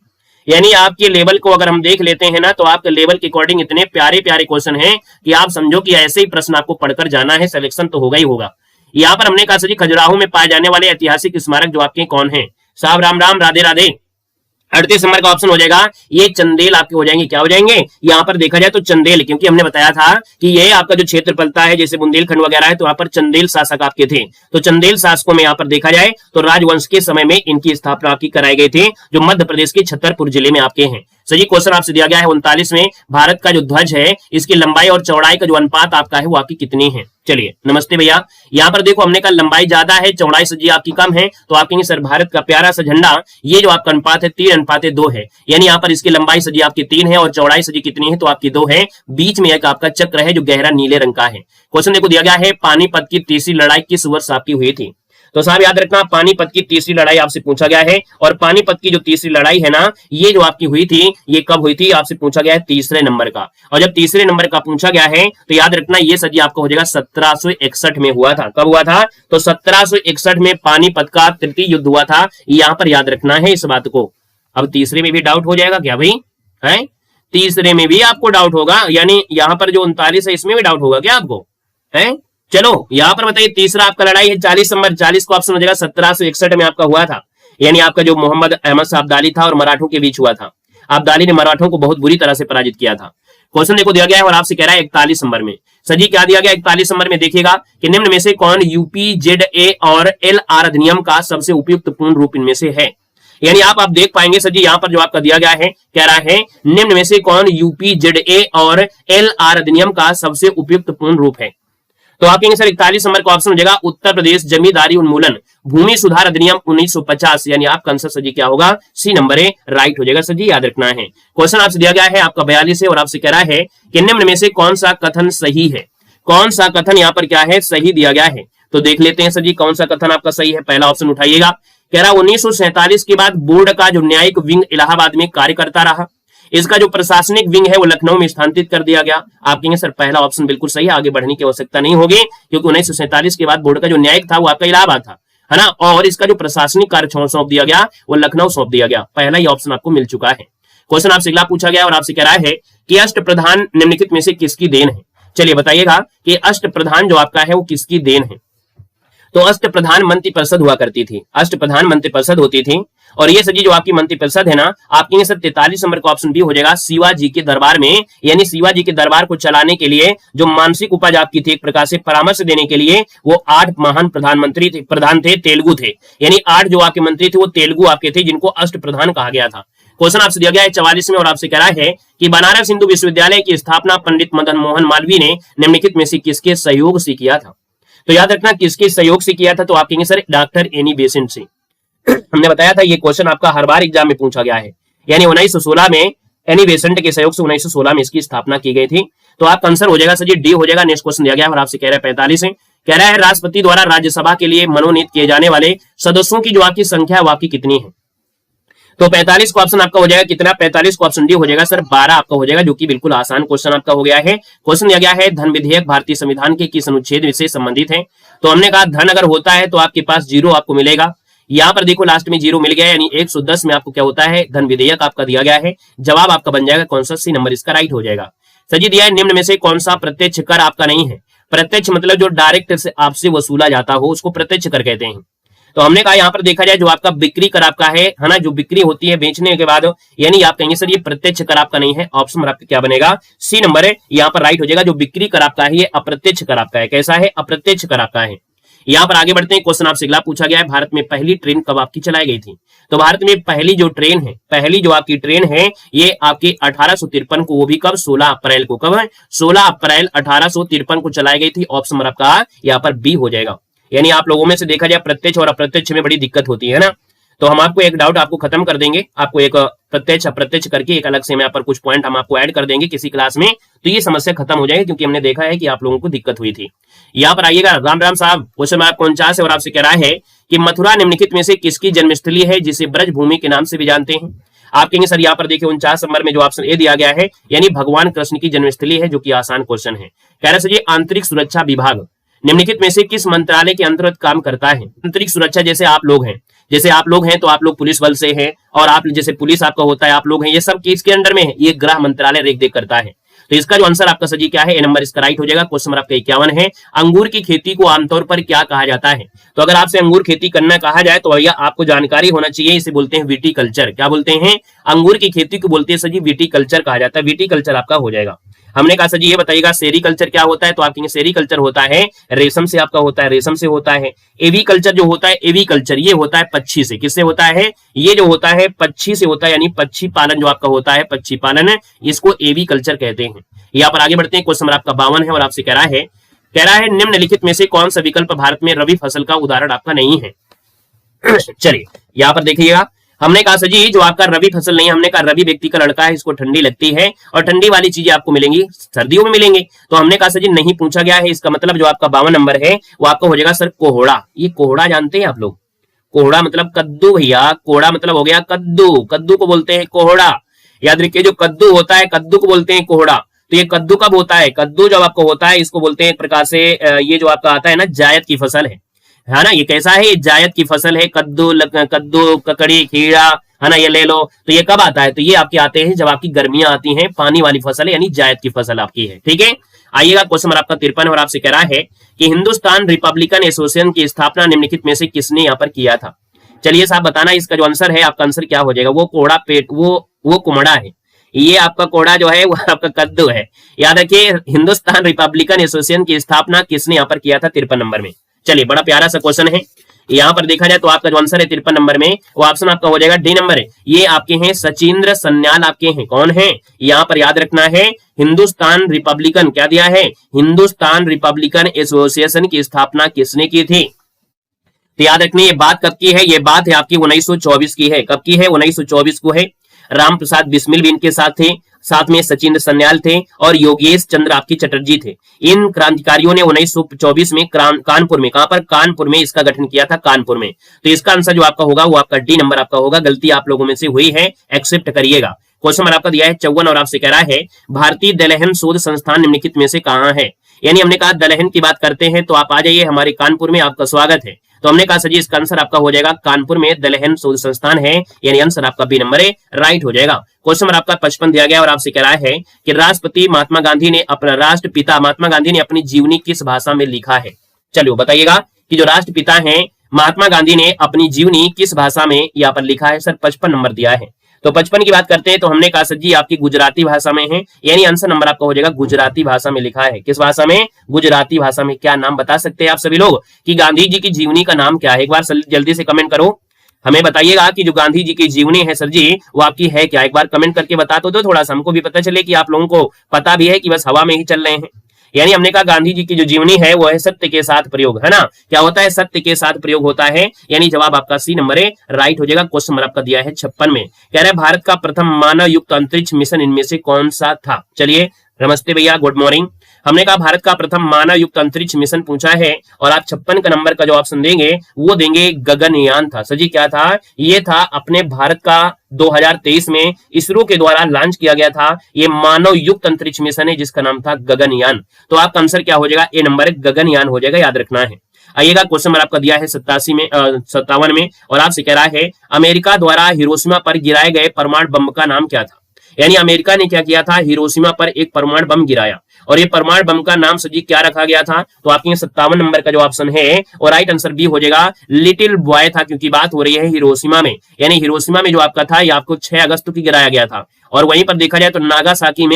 यानी आपके लेवल को अगर हम देख लेते हैं ना तो आपके लेवल के अकॉर्डिंग इतने प्यारे प्यारे क्वेश्चन हैं कि आप समझो कि ऐसे ही प्रश्न आपको पढ़कर जाना है, सिलेक्शन तो होगा ही होगा। यहाँ पर हमने कहा सर जी खजुराहो में पाए जाने वाले ऐतिहासिक स्मारक जो आपके कौन है? साहब राम राम, राधे राधे। 38 नंबर का ऑप्शन हो जाएगा ये चंदेल आपके हो जाएंगे। क्या हो जाएंगे? यहाँ पर देखा जाए तो चंदेल, क्योंकि हमने बताया था कि ये आपका जो क्षेत्र पलता है जैसे बुंदेलखंड वगैरह है तो यहाँ पर चंदेल शासक आपके थे, तो चंदेल शासकों में यहाँ पर देखा जाए तो राजवंश के समय में इनकी स्थापना आपकी कराई गई थी, जो मध्य प्रदेश के छतरपुर जिले में आपके हैं। सही क्वेश्चन आपसे दिया गया है 39 में, भारत का जो ध्वज है इसकी लंबाई और चौड़ाई का जो अनुपात आपका है वो आपकी कितनी है? चलिए नमस्ते भैया, यहाँ पर देखो हमने कहा लंबाई ज्यादा है चौड़ाई से जी आपकी कम है, तो आप कहेंगे सर भारत का प्यारा सा झंडा ये जो आपका अनुपात है 3:2 है, यानी यहाँ पर इसकी लंबाई सजी आपकी 3 है और चौड़ाई सजी कितनी है? तो आपकी 2 है। बीच में एक आपका चक्र है जो गहरा नीले रंग का है। क्वेश्चन देखो दिया गया है पानीपत की तीसरी लड़ाई किस वर्ष आपकी हुई थी? तो साहब याद रखना पानीपत की तीसरी लड़ाई आपसे पूछा गया है, और पानीपत की जो तीसरी लड़ाई है ना ये जो आपकी हुई थी ये कब हुई थी? आपसे पूछा गया है तीसरे नंबर का, और जब तीसरे नंबर का पूछा गया है तो याद रखना ये सजी आपका हो जाएगा 1761 में हुआ था। कब हुआ था? तो 1761 में पानीपत का तृतीय युद्ध हुआ था, यहाँ पर याद रखना है इस बात को। अब तीसरे में भी डाउट हो जाएगा क्या भाई? है तीसरे में भी आपको डाउट होगा, यानी यहाँ पर जो 39 है इसमें भी डाउट होगा क्या आपको? है चलो यहाँ पर बताइए तीसरा आपका लड़ाई है 40 नंबर, 40 को ऑप्शन हो जाएगा 1761 में आपका हुआ था, यानी आपका जो मोहम्मद अहमद साहब अब्दाली था और मराठों के बीच हुआ था। अब्दाली ने मराठों को बहुत बुरी तरह से पराजित किया था। क्वेश्चन देखो दिया गया है और आपसे कह रहा है 41 नंबर में, सजी क्या दिया गया 41 नंबर में? देखिएगा कि निम्न में से कौन यूपीजेडए और LR अधिनियम का सबसे उपयुक्त पूर्ण रूप इनमें से है? यानी आप देख पाएंगे सर जी यहाँ पर जो आपका दिया गया है कह रहा है निम्न में से कौन यूपीजेडए और LR अधिनियम का सबसे उपयुक्त पूर्ण रूप है? तो आप कहेंगे सर 41 नंबर का ऑप्शन हो जाएगा उत्तर प्रदेश जमींदारी उन्मूलन भूमि सुधार अधिनियम 1950, यानी आपका आंसर सर जी क्या होगा? सी नंबर है, राइट हो जाएगा सर जी, याद रखना है। क्वेश्चन आपसे दिया गया है आपका 42 है और आपसे कह रहा है कि निम्न में से कौन सा कथन सही है? कौन सा कथन यहाँ पर क्या है? सही दिया गया है, तो देख लेते हैं सर जी कौन सा कथन आपका सही है। पहला ऑप्शन उठाइएगा, कह रहा 1947 के बाद बोर्ड का जो न्यायिक विंग इलाहाबाद में कार्य करता रहा, इसका जो प्रशासनिक विंग है वो लखनऊ में स्थानांतरित कर दिया गया। आप कहेंगे सर पहला ऑप्शन बिल्कुल सही है, आगे बढ़ने की आवश्यकता नहीं होगी, क्योंकि 1947 के बाद बोर्ड का जो न्यायिक था वो आपका इलाहाबाद था, है ना, और इसका जो प्रशासनिक कार्य सौंप दिया गया वो लखनऊ सौंप दिया गया। पहला ही ऑप्शन आपको मिल चुका है। क्वेश्चन आपसे अगला पूछा गया और आपसे कह रहा है कि अष्ट प्रधान निम्नलिखित में से किसकी देन है? चलिए बताइएगा कि अष्ट प्रधान जो आपका है वो किसकी देन है। तो अष्ट प्रधान मंत्री परिषद हुआ करती थी, अष्ट प्रधान मंत्री परिषद होती थी। और ये सजी जो आपकी मंत्री परिषद है ना, आपके सर 43 नंबर का ऑप्शन बी हो जाएगा। शिवाजी के दरबार में, यानी शिवाजी के दरबार को चलाने के लिए जो मानसिक उपज आपकी थी, एक प्रकार से परामर्श देने के लिए वो 8 महान प्रधानमंत्री थे, प्रधान थे, तेलुगु थे, यानी 8 जो आपके मंत्री थे वो तेलुगु आपके थे, जिनको अष्ट प्रधान कहा गया था। क्वेश्चन आपसे दिया गया है 44 में और आपसे कह रहा है कि बनारस हिंदू विश्वविद्यालय की स्थापना पंडित मदन मोहन मालवीय ने निम्नलिखित में से किसके सहयोग से किया था। तो याद रखना किसके सहयोग से किया था, तो आप कहेंगे सर डॉक्टर एनी बेसेंट से। हमने बताया था ये क्वेश्चन आपका हर बार एग्जाम में पूछा गया है, यानी 1916 में एनी बेसेंट के सहयोग से 1916 में इसकी स्थापना की गई थी। तो आपका आंसर हो जाएगा सर जी डी हो जाएगा। नेक्स्ट क्वेश्चन दिया गया और आपसे कह रहा है 45 है, कह रहा है राष्ट्रपति द्वारा राज्यसभा के लिए मनोनीत किए जाने वाले सदस्यों की जो आपकी संख्या है आपकी कितनी है। तो 45 को ऑप्शन आपका हो जाएगा कितना, 45 को ऑप्शन डी हो जाएगा सर 12 आपका हो जाएगा, जो कि बिल्कुल आसान क्वेश्चन आपका हो गया है। क्वेश्चन दिया गया है धन विधेयक भारतीय संविधान के किस अनुच्छेद से संबंधित है। तो हमने कहा धन अगर होता है तो आपके पास 0 आपको मिलेगा। यहाँ पर देखो लास्ट में 0 मिल गया, यानी 110 में आपको क्या होता है धन विधेयक आपका दिया गया है। जवाब आपका बन जाएगा कौन सा, सी नंबर इसका राइट हो जाएगा। सजी दिया है निम्न में से कौन सा प्रत्यक्ष कर आपका नहीं है। प्रत्यक्ष मतलब जो डायरेक्ट से आपसे वसूला जाता हो उसको प्रत्यक्ष कर कहते हैं। तो हमने कहा यहाँ पर देखा जाए जो आपका बिक्री कर आपका है ना, जो बिक्री होती है बेचने के बाद, यानी आप कहेंगे सर ये प्रत्यक्ष कर आपका नहीं है। ऑप्शन नंबर आपका क्या बनेगा, सी नंबर है, यहाँ पर राइट हो जाएगा। जो बिक्री कर आपका है ये अप्रत्यक्ष कर आपका है। कैसा है, अप्रत्यक्ष कर आपका है। यहाँ पर आगे बढ़ते हैं, क्वेश्चन आपसे अगला पूछा गया है भारत में पहली ट्रेन कब आपकी चलाई गई थी। तो भारत में पहली जो ट्रेन है, पहली जो आपकी ट्रेन है ये आपकी 1853 को, वो भी कब, 16 अप्रैल को। कब है, 16 अप्रैल 1853 को चलाई गई थी। ऑप्शन नंबर आपका यहाँ पर बी हो जाएगा। यानी आप लोगों में से देखा जाए प्रत्यक्ष और अप्रत्यक्ष में बड़ी दिक्कत होती है ना, तो हम आपको एक डाउट आपको खत्म कर देंगे, आपको एक प्रत्यक्ष अप्रत्यक्ष करके एक अलग से मैं यहाँ पर कुछ पॉइंट हम आपको ऐड कर देंगे किसी क्लास में, तो ये समस्या खत्म हो जाएगी, क्योंकि हमने देखा है कि आप लोगों को दिक्कत हुई थी। यहाँ पर आइएगा, राम राम साहब, क्वेश्चन आपको 49 है और आपसे कह रहा है कि मथुरा निम्नलिखित में से किसकी जन्मस्थली है जिसे ब्रज भूमि के नाम से भी जानते हैं। आप कहेंगे सर यहाँ पर देखिए 49 नंबर में जो ऑप्शन ए दिया गया है, यानी भगवान कृष्ण की जन्मस्थली है, जो कि आसान क्वेश्चन है। कह रहे सर ये आंतरिक सुरक्षा विभाग निम्नलिखित में से किस मंत्रालय के अंतर्गत काम करता है। आंतरिक सुरक्षा, जैसे आप लोग हैं, जैसे आप लोग हैं तो आप लोग पुलिस बल से हैं, और आप जैसे पुलिस आपका होता है, आप लोग हैं, ये सब किसके अंडर में है, ये गृह मंत्रालय रेख देख करता है। तो इसका जो आंसर आपका सजी क्या है, ए नंबर इसका राइट हो जाएगा। क्वेश्चन नंबर आपका 51 है, अंगूर की खेती को आमतौर पर क्या कहा जाता है। तो अगर आपसे अंगूर खेती करना कहा जाए तो भैया आपको जानकारी होना चाहिए, इसे बोलते हैं विटीकल्चर। क्या बोलते हैं, अंगूर की खेती को बोलते हैं सजी विटीकल्चर कहा जाता है। विटीकल्चर आपका हो जाएगा। हमने कहा सर जी ये बताइएगा सेरीकल्चर क्या होता है। तो आप कहेंगे सेरीकल्चर होता है रेशम से आपका होता है, रेशम से होता है। एवीकल्चर जो होता है, एवीकल्चर ये होता है पक्षी से। किससे होता है, ये जो होता है पक्षी से होता है, यानी पक्षी पालन जो आपका होता है, पक्षी पालन है, इसको एवीकल्चर कहते हैं। यहाँ पर आगे बढ़ते हैं, क्वेश्चन आपका 52 है और आपसे कह रहा है निम्नलिखित में से कौन सा विकल्प भारत में रबी फसल का उदाहरण आपका नहीं है। चलिए यहाँ पर देखिएगा, हमने कहा सर जी जो आपका रबी फसल नहीं, हमने कहा रबी व्यक्ति का लड़का है, इसको ठंडी लगती है और ठंडी वाली चीजें आपको मिलेंगी सर्दियों में मिलेंगे। तो हमने कहा सर जी नहीं पूछा गया है। इसका मतलब जो आपका 52 नंबर है वो आपका हो जाएगा सर कोहड़ा। ये कोहड़ा जानते हैं आप लोग, कोहड़ा मतलब कद्दू भैया, कोहड़ा मतलब हो गया कद्दू, कद्दू को बोलते हैं कोहड़ा। याद रखिए जो कद्दू होता है कद्दू को बोलते हैं कोहड़ा। तो ये कद्दू कब होता है, कद्दू जब आपको होता है इसको बोलते हैं एक प्रकार से ये जो आपका आता है ना जायद की फसल है ना, ये कैसा है, ये जायद की फसल है। कद्दू कद्दू ककड़ी खीरा है ना, ये ले लो। तो ये कब आता है, तो ये आपके आते हैं जब आपकी गर्मियां आती हैं, पानी वाली फसल है, यानी जायद की फसल आपकी है। ठीक है, आइएगा क्वेश्चन नंबर आपका 53 और आपसे कह रहा है कि हिंदुस्तान रिपब्लिकन एसोसिएशन की स्थापना निम्नलिखित में से किसने यहाँ पर किया था। चलिए साहब बताना, इसका जो आंसर है आपका आंसर क्या हो जाएगा, वो कोड़ा पेट वो कुमड़ा है, ये आपका कोड़ा जो है वो आपका कद्दू है। याद रखिए हिंदुस्तान रिपब्लिकन एसोसिएशन की स्थापना किसने यहाँ पर किया था, 53 नंबर में। चलिए बड़ा प्यारा सा क्वेश्चन है। यहाँ पर देखा जाए तो आपका जो आंसर है 53 नंबर में वो ऑप्शन आपका हो जाएगा डी नंबर है। ये आपके हैं सचिंद्र सन्याल, आपके हैं कौन है, यहाँ पर याद रखना है हिंदुस्तान रिपब्लिकन क्या दिया है, हिंदुस्तान रिपब्लिकन एसोसिएशन की स्थापना किसने की थी। तो याद रखनी ये बात कब की है, ये बात है आपकी 1924 की है। कब की है, 1924 को है। राम प्रसाद बिस्मिल भी इनके साथ थे, साथ में सचिंद्र सन्याल थे और योगेश चंद्र आपकी चटर्जी थे। इन क्रांतिकारियों ने 1924 में कानपुर में, कहां पर, कानपुर में इसका गठन किया था, कानपुर में। तो इसका आंसर जो आपका होगा वो आपका डी नंबर आपका होगा। गलती आप लोगों में से हुई है, एक्सेप्ट करिएगा। क्वेश्चन नंबर आपका दिया है 54 और आपसे कह रहा है भारतीय दलहन शोध संस्थान निम्नलिखित में से कहां है। यानी हमने कहा दलहन की बात करते हैं तो आप आ जाइए, हमारे कानपुर में आपका स्वागत है। तो हमने कहा सर जी इसका आंसर आपका हो जाएगा कानपुर में दलहन शोध संस्थान है, यानी आंसर आपका बी नंबर है, राइट हो जाएगा। क्वेश्चन नंबर आपका 55 दिया गया और आपसे कह रहा है कि राष्ट्रपति महात्मा गांधी ने अपना राष्ट्रपिता महात्मा गांधी ने अपनी जीवनी किस भाषा में लिखा है। चलिए बताइएगा कि जो राष्ट्रपिता हैं महात्मा गांधी ने अपनी जीवनी किस भाषा में यहाँ पर लिखा है। सर 55 नंबर दिया है, तो 55 की बात करते हैं तो हमने कहा सर जी आपकी गुजराती भाषा में है, यानी आंसर नंबर आपका हो जाएगा गुजराती भाषा में लिखा है। किस भाषा में? गुजराती भाषा में। क्या नाम बता सकते हैं आप सभी लोग कि गांधी जी की जीवनी का नाम क्या है? एक बार जल्दी से कमेंट करो, हमें बताइएगा कि जो गांधी जी की जीवनी है सर जी वो आपकी है क्या। एक बार कमेंट करके बता तो दो, थोड़ा सा हमको भी पता चले कि आप लोगों को पता भी है कि बस हवा में ही चल रहे हैं। यानी हमने कहा गांधी जी की जो जीवनी है वो है सत्य के साथ प्रयोग, है ना। क्या होता है? सत्य के साथ प्रयोग होता है, यानी जवाब आपका सी नंबर है, राइट हो जाएगा। क्वेश्चन नंबर आपका दिया है 56 में, कह रहे हैं भारत का प्रथम मानव युक्त अंतरिक्ष मिशन इनमें से कौन सा था। चलिए नमस्ते भैया, गुड मॉर्निंग। हमने कहा भारत का प्रथम मानव युक्त अंतरिक्ष मिशन पूछा है और आप 56 का नंबर का जो ऑप्शन देंगे वो देंगे गगनयान था। सर जी क्या था? ये था अपने भारत का 2023 में इसरो के द्वारा लॉन्च किया गया था, ये मानव युक्त अंतरिक्ष मिशन है जिसका नाम था गगनयान। तो आपका आंसर क्या हो जाएगा? ए नंबर गगनयान हो जाएगा, याद रखना है। आइएगा क्वेश्चन नंबर आपका दिया है 57 में और आपसे कह रहा है अमेरिका द्वारा हिरोशिमा पर गिराए गए परमाणु बम का नाम क्या था। यानी अमेरिका ने क्या किया था? हिरोशिमा पर एक परमाणु बम गिराया और ये परमाणु बम का नाम सजी क्या रखा गया था? तो आपके 57 नंबर का जो ऑप्शन है और राइट आंसर बी हो जाएगा लिटिल बॉय था, क्योंकि बात हो रही है हिरोशिमा में। यानी हिरोशिमा में जो आपका था ये आपको 6 अगस्त को गिराया गया था और वहीं पर देखा जाए तो नागासाकी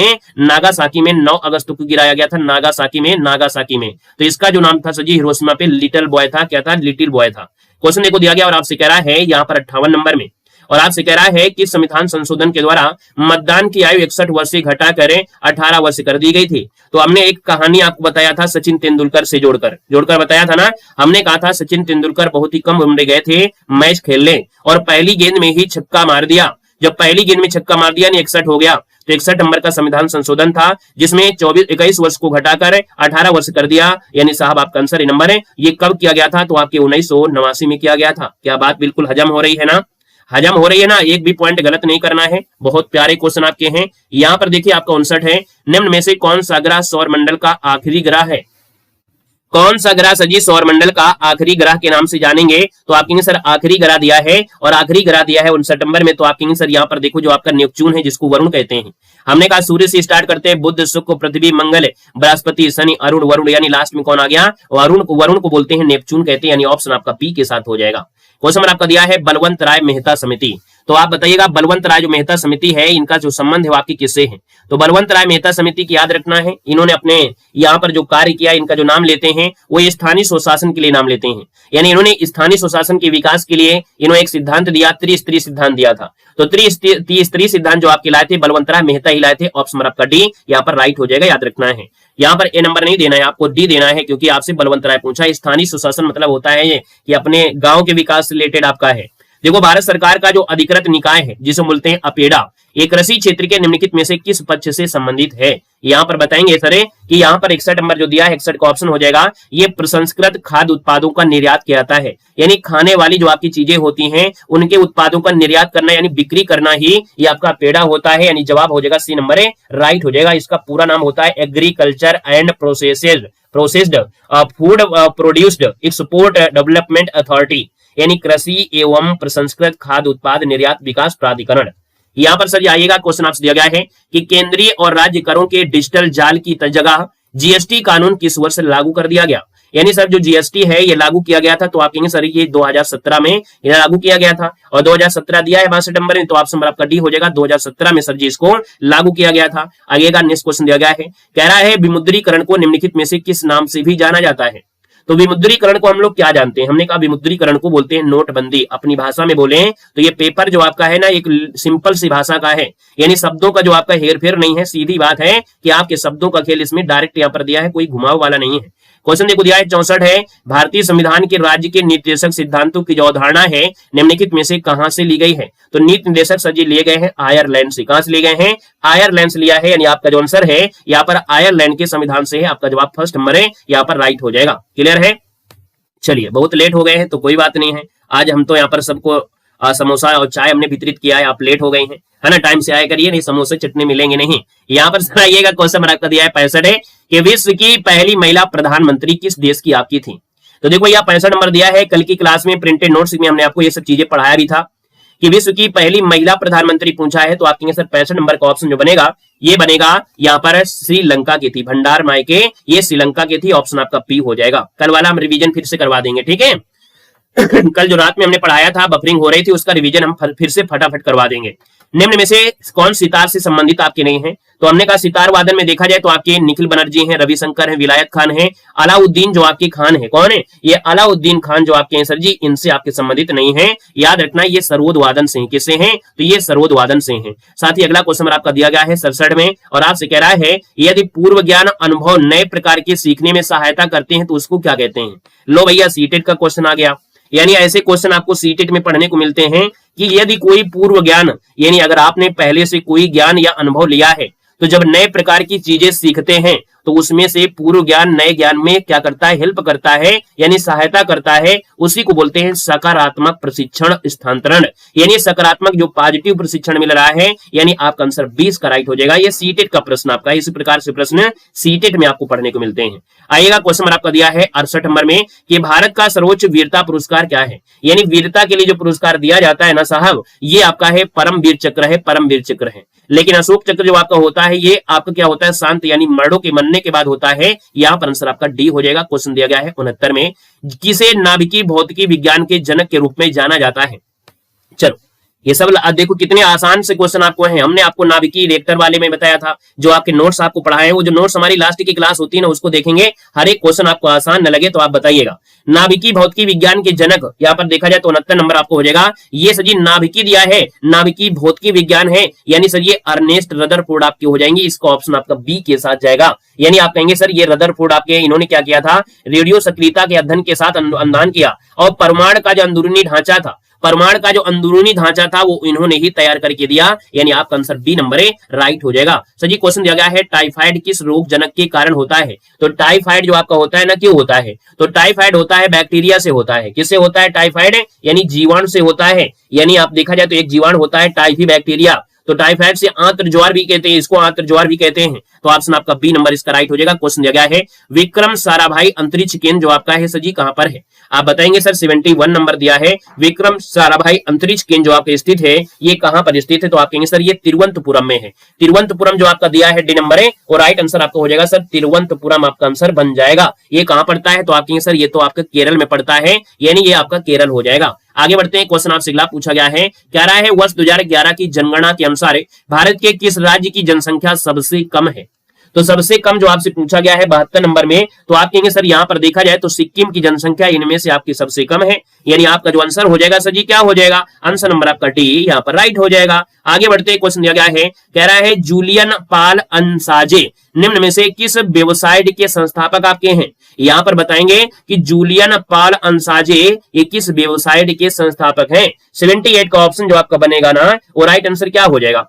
में 9 अगस्त को गिराया गया था। नागासाकी में तो इसका जो नाम था सजी हिरोशिमा पे लिटिल बॉय था। क्या था? लिटिल बॉय था। क्वेश्चन देखो दिया गया और आपसे कह रहा है यहाँ पर 58 नंबर में और आपसे कह रहा है कि संविधान संशोधन के द्वारा मतदान की आयु 61 वर्ष से घटाकर 18 वर्ष कर दी गई थी। तो हमने एक कहानी आपको बताया था सचिन तेंदुलकर से जोड़कर बताया था ना। हमने कहा था सचिन तेंदुलकर बहुत ही कम उम्र गए थे मैच खेलने और पहली गेंद में ही छक्का मार दिया। जब पहली गेंद में छक्का मार दिया 61 हो गया, तो 61 नंबर का संविधान संशोधन था जिसमें 21 वर्ष को घटाकर 18 वर्ष कर दिया। यानी साहब आपका आंसर नंबर है। ये कब किया गया था? तो आपके 1989 में किया गया था। क्या बात बिल्कुल हजम हो रही है ना? हजम हो रही है ना? एक भी पॉइंट गलत नहीं करना है। बहुत प्यारे क्वेश्चन आपके हैं। यहाँ पर देखिए आपका 59 है, निम्न में से कौन सा ग्रह सौर मंडल का आखिरी ग्रह है? कौन सा ग्रह सजी सौर मंडल का आखिरी ग्रह के नाम से जानेंगे? तो आपके सर आखिरी ग्रह दिया है और आखिरी ग्रह दिया है 59 नंबर में। तो आपके सर यहाँ पर देखो जो आपका नेपच्यून है जिसको वरुण कहते हैं। हमने कहा सूर्य से स्टार्ट करते हैं, बुध शुक्र पृथ्वी मंगल बृहस्पति शनि अरुण वरुण, यानी लास्ट में कौन आ गया? वरुण को बोलते हैं नेपच्यून कहते हैं, यानी ऑप्शन आपका पी के साथ हो जाएगा। क्वेश्चन आपका दिया है बलवंत राय मेहता समिति। तो आप बताइएगा बलवंत राय जो मेहता समिति है इनका जो संबंध है वो आपकी किससे है? तो बलवंत राय मेहता समिति की याद रखना है, इन्होंने अपने यहाँ पर जो कार्य किया इनका जो नाम लेते हैं वो स्थानीय स्वशासन के लिए नाम लेते हैं। यानी इन्होंने स्थानीय स्वशासन के विकास के लिए इन्होंने एक सिद्धांत दिया, त्रिस्तरीय सिद्धांत दिया था। तो त्रिस्तरीय सिद्धांत जो आपके लाए थे बलवंत राय मेहता ही लाए थे। ऑप्शन आपका डी यहाँ पर राइट हो जाएगा, याद रखना है। यहाँ पर ए नंबर नहीं देना है, आपको डी देना है क्योंकि आपसे बलवंत राय पूछा। स्थानीय सुशासन मतलब होता है ये कि अपने गांव के विकास से रिलेटेड आपका है। देखो भारत सरकार का जो अधिकृत निकाय है जिसे बोलते हैं अपेडा, ये कृषि क्षेत्र के निम्नलिखित में से किस पक्ष से संबंधित है? यहाँ पर बताएंगे सर कि यहाँ पर 61 नंबर जो दिया है 61 का ऑप्शन हो जाएगा। ये प्रसंस्कृत खाद्य उत्पादों का निर्यात किया जाता है, यानी खाने वाली जो आपकी चीजें होती हैं उनके उत्पादों का निर्यात करना यानी बिक्री करना ही ये आपका पेड़ा होता है। यानी जवाब हो जाएगा सी नंबर है, राइट हो जाएगा। इसका पूरा नाम होता है agriculture and processed food produced export development authority, यानी कृषि एवं प्रसंस्कृत खाद्य उत्पाद निर्यात विकास प्राधिकरण। यहाँ पर सर आइएगा क्वेश्चन आपसे दिया गया है कि केंद्रीय और राज्य करों के डिजिटल जाल की जगह जीएसटी कानून किस वर्ष लागू कर दिया गया? यानी सर जो जीएसटी है ये लागू किया गया था, तो आप कहेंगे सर ये 2017 में ये लागू किया गया था और 2017 दिया है 62 नंबर में, तो ऑप्शन नंबर आपका डी हो जाएगा। 2017 में सर जी इसको लागू किया गया था। आगे का नेक्स्ट क्वेश्चन दिया गया है, कह रहा है विमुद्रीकरण को निम्नलिखित में से किस नाम से भी जाना जाता है? तो विमुद्रीकरण को हम लोग क्या जानते हैं? हमने कहा विमुद्रीकरण को बोलते हैं नोटबंदी। अपनी भाषा में बोले तो ये पेपर जो आपका है ना एक सिंपल सी भाषा का है, यानी शब्दों का जो आपका हेरफेर नहीं है, सीधी बात है कि आपके शब्दों का खेल इसमें डायरेक्ट यहाँ पर दिया है, कोई घुमाव वाला नहीं है। क्वेश्चन देखो दिया है 64 है, भारतीय संविधान के राज्य के निर्देशक सिद्धांतों की जो अवधारणा है निम्नलिखित में से कहां से ली गई है? तो नीति निर्देशक सर जी लिए गए हैं आयरलैंड से। कहां से लिए गए हैं? आयरलैंड से लिया है, यानी आपका जो आंसर है यहाँ पर आयरलैंड के संविधान से है। आपका जवाब फर्स्ट नंबर है, यहाँ पर राइट हो जाएगा। क्लियर है? चलिए बहुत लेट हो गए हैं तो कोई बात नहीं है, आज हम तो यहाँ पर सबको समोसा और चाय हमने वितरित किया है, आप लेट हो गए हैं, है ना, टाइम से आया करिए, नहीं समोसे चटनी मिलेंगे नहीं। यहाँ पर आइएगा, क्वेश्चन नंबर आपका दिया है 65 है कि विश्व की पहली महिला प्रधानमंत्री किस देश की आपकी थी। तो देखो यह 65 नंबर दिया है, कल की क्लास में प्रिंटेड नोट्स में हमने आपको ये सब चीजें पढ़ाया भी था कि विश्व की पहली महिला प्रधानमंत्री पूछा है, तो आप कहेंगे सर 65 नंबर का ऑप्शन जो बनेगा ये बनेगा यहाँ पर श्रीलंका की थी, भंडार मायके ये श्रीलंका की थी, ऑप्शन आपका पी हो जाएगा। कल वाला हम रिवीजन फिर से करवा देंगे, ठीक है। कल जो रात में हमने पढ़ाया था, बफरिंग हो रही थी, उसका रिवीजन हम फिर से फटाफट करवा देंगे। निम्न में से कौन सितार से संबंधित आपके नहीं है, तो हमने कहा सितार वादन में देखा जाए तो आपके निखिल बनर्जी हैं, रविशंकर हैं, विलायत खान हैं, अलाउद्दीन जो आपके खान है, कौन है ये अलाउद्दीन खान जो आपके हैं सर जी, इनसे आपके संबंधित नहीं है। याद रखना ये सरोद वादन से, किससे हैं, तो ये सरोद वादन से हैं। साथ ही अगला क्वेश्चन आपका दिया गया है 67 में, और आपसे कह रहा है यदि पूर्व ज्ञान अनुभव नए प्रकार के सीखने में सहायता करते हैं तो उसको क्या कहते हैं। लो भैया सीटेट का क्वेश्चन आ गया, यानी ऐसे क्वेश्चन आपको सीटेट में पढ़ने को मिलते हैं कि यदि कोई पूर्व ज्ञान, यानी अगर आपने पहले से कोई ज्ञान या अनुभव लिया है, तो जब नए प्रकार की चीजें सीखते हैं तो उसमें से पूर्व ज्ञान नए ज्ञान में क्या करता है, हेल्प करता है, यानी सहायता करता है, उसी को बोलते हैं सकारात्मक प्रशिक्षण स्थानांतरण, यानी सकारात्मक जो पॉजिटिव प्रशिक्षण मिल रहा है, यानी आपका आंसर 20 का राइट हो जाएगा। ये सीटेट का प्रश्न आपका, इसी प्रकार से प्रश्न सीटेट में आपको पढ़ने को मिलते हैं। आइएगा क्वेश्चन नंबर आपका दिया है 68 नंबर में कि भारत का सर्वोच्च वीरता पुरस्कार क्या है, यानी वीरता के लिए जो पुरस्कार दिया जाता है ना साहब, ये आपका है परम वीर चक्र है, परम वीर चक्र है। लेकिन अशोक चक्र जो आपका होता है ये आपका क्या होता है, शांत यानी मर्डों के मरने के बाद होता है। यहां पर आंसर आपका डी हो जाएगा। क्वेश्चन दिया गया है 69 में, किसे नाभिकीय भौतिकी विज्ञान के जनक के रूप में जाना जाता है। चलो ये सब देखो कितने आसान से क्वेश्चन आपको हैं। हमने आपको नाभिकीय रिएक्टर वाले में बताया था, जो आपके नोट्स आपको पढ़ाए हैं, वो जो नोट्स हमारी लास्ट की क्लास होती है ना उसको देखेंगे, हर एक क्वेश्चन आपको आसान न लगे तो आप बताइएगा। नाभिकीय भौतिकी विज्ञान के जनक यहाँ पर देखा जाए तो 69 नंबर आपको हो जाएगा। ये सर जी नाभिकीय दिया है, नाभिकीय भौतिकी विज्ञान है, यानी सर ये अर्नेस्ट रदरफोर्ड आपके हो जाएंगे। इसका ऑप्शन आपका बी के साथ जाएगा। यानी आप कहेंगे सर ये रदरफोर्ड आपके, इन्होंने क्या किया था, रेडियो सक्रियता के अध्ययन के साथ अनुसंधान किया, और परमाणु का जो अंदरूनी ढांचा था, परमाणु का जो अंदरूनी ढांचा था वो इन्होंने ही तैयार करके दिया, यानी आपका आंसर बी नंबर है राइट हो जाएगा। सर जी क्वेश्चन दिया गया है टाइफाइड किस रोग जनक के कारण होता है, तो टाइफाइड जो आपका होता है ना क्यों होता है, तो टाइफाइड होता है बैक्टीरिया से होता है। किससे होता है टाइफाइड, यानी जीवाणु से होता है। यानी आप देखा जाए तो एक जीवाणु होता है टाइफी बैक्टीरिया, तो टाइफाइड से आंत्र ज्वार भी कहते हैं, इसको आंत्र ज्वार भी कहते हैं। तो ऑप्शन आपका बी नंबर इसका राइट हो जाएगा। क्वेश्चन दिया गया है विक्रम साराभाई अंतरिक्ष केंद्र जो आपका है सर जी कहां पर है, आप बताएंगे सर 71 नंबर दिया है। विक्रम साराभाई अंतरिक्ष केंद्र जो आपके स्थित है ये कहां पर स्थित है, तो आप कहेंगे सर ये तिरुवनंतपुरम में है। तिरुवनंतपुरम जो आपका दिया है डी नंबर है, और राइट आंसर आपका हो जाएगा सर तिरुवनंतपुरम आपका आंसर बन जाएगा। ये कहां पड़ता है, तो आप कहेंगे सर ये तो आपका केरल में पड़ता है, यानी ये आपका केरल हो जाएगा। आगे बढ़ते हैं, क्वेश्चन आपसे अगला पूछा गया है, कह रहा है वर्ष 2011 की जनगणना के अनुसार भारत के किस राज्य की जनसंख्या सबसे कम है, तो सबसे कम जो आपसे पूछा गया है 72 नंबर में, तो आप कहेंगे सर यहां पर देखा जाए तो सिक्किम की जनसंख्या इनमें से आपकी सबसे कम है, यानी आपका जो आंसर हो जाएगा सर जी क्या हो जाएगा, आंसर नंबर आपका डी यहां पर राइट हो जाएगा। आगे बढ़ते क्वेश्चन दिया गया है, कह रहा है जूलियन पाल अंसाजे निम्न में से किस वेबसाइट के संस्थापक आपके हैं। यहां पर बताएंगे कि जूलियन पाल अंसाजे ये किस वेबसाइट के संस्थापक हैं। 78 का ऑप्शन जो आपका बनेगा ना, वो राइट आंसर क्या हो जाएगा,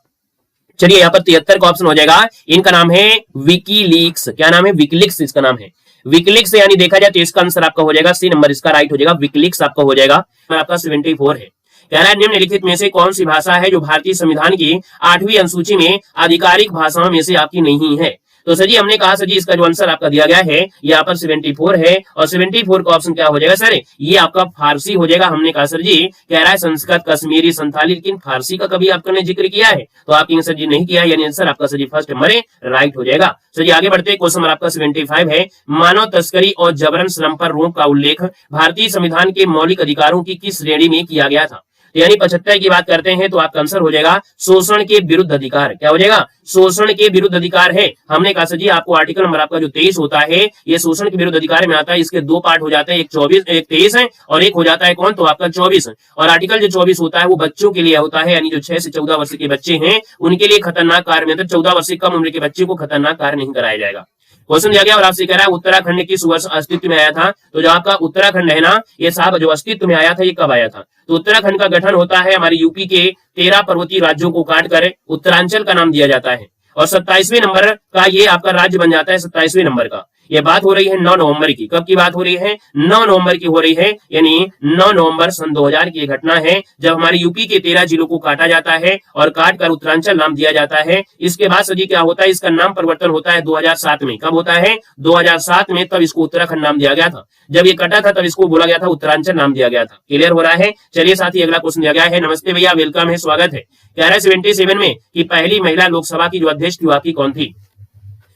चलिए यहाँ पर 73 का ऑप्शन हो जाएगा। इनका नाम है विकीलीक्स, क्या नाम है, विकीलीक्स इसका नाम है, विकीलीक्स। यानी देखा जाए तो इसका आंसर आपका हो जाएगा सी नंबर इसका राइट हो जाएगा, विकीलीक्स आपका हो जाएगा। आपका 74 है। कह रहा है निम्नलिखित में से कौन सी भाषा है जो भारतीय संविधान की 8वीं अनुसूची में आधिकारिक भाषाओं में से आपकी नहीं है। तो सर जी हमने कहा सर जी इसका जो आंसर आपका दिया गया है यहाँ पर 74 है, और 74 का ऑप्शन क्या हो जाएगा सर, ये आपका फारसी हो जाएगा। हमने कहा सर जी कह रहा है संस्कृत, कश्मीरी, संथाली, लेकिन फारसी का कभी आपने जिक्र किया है, तो आप कहेंगे सर जी नहीं किया, यानी आंसर आपका सर जी फर्स्ट नंबर राइट हो जाएगा। सर जी आगे बढ़ते क्वेश्चन नंबर आपका 75 है, मानव तस्करी और जबरन श्रम पर रोक का उल्लेख भारतीय संविधान के मौलिक अधिकारों की किस श्रेणी में किया गया था। यानी 75 की बात करते हैं तो आपका आंसर हो जाएगा शोषण के विरुद्ध अधिकार। क्या हो जाएगा, शोषण के विरुद्ध अधिकार है। हमने कहा सर जी आपको आर्टिकल नंबर आपका जो 23 होता है ये शोषण के विरुद्ध अधिकार में आता है। इसके दो पार्ट हो जाते हैं, एक 23 है और एक हो जाता है कौन, तो आपका 24। और आर्टिकल जो 24 होता है वो बच्चों के लिए होता है, यानी जो 6 से 14 वर्ष के बच्चे हैं उनके लिए खतरनाक कार्य में, मतलब 14 वर्ष से कम उम्र के बच्चे को खतरनाक कार्य नहीं कराया जाएगा। क्वेश्चन दिया गया और आपसे कह रहा है उत्तराखंड किस वर्ष अस्तित्व में आया था। तो जो आपका उत्तराखंड है ना, ये साहब जो अस्तित्व में आया था ये कब आया था, तो उत्तराखंड का गठन होता है हमारे यूपी के 13 पर्वतीय राज्यों को काटकर उत्तरांचल का नाम दिया जाता है, और 27वें नंबर का ये आपका राज्य बन जाता है 27वें नंबर का। ये बात हो रही है 9 नवंबर की। कब की बात हो रही है? 9 नवंबर की हो रही है, यानी 9 नवंबर सन 2000 की घटना है, जब हमारे यूपी के 13 जिलों को काटा जाता है और काट कर उत्तरांचल नाम दिया जाता है। इसके बाद सर जी क्या होता है, इसका नाम परिवर्तन होता है 2007 में। कब होता है? 2007 में, तब इसको उत्तराखंड नाम दिया गया था। जब ये कटा था तब इसको बोला गया था उत्तरांचल नाम दिया गया था। क्लियर हो रहा है? चलिए साथी अगला क्वेश्चन दिया गया है। नमस्ते भैया, वेलकम है, स्वागत है। कह रहा है 77 में कि पहली महिला लोकसभा की जो अध्यक्ष थी आपकी कौन थी?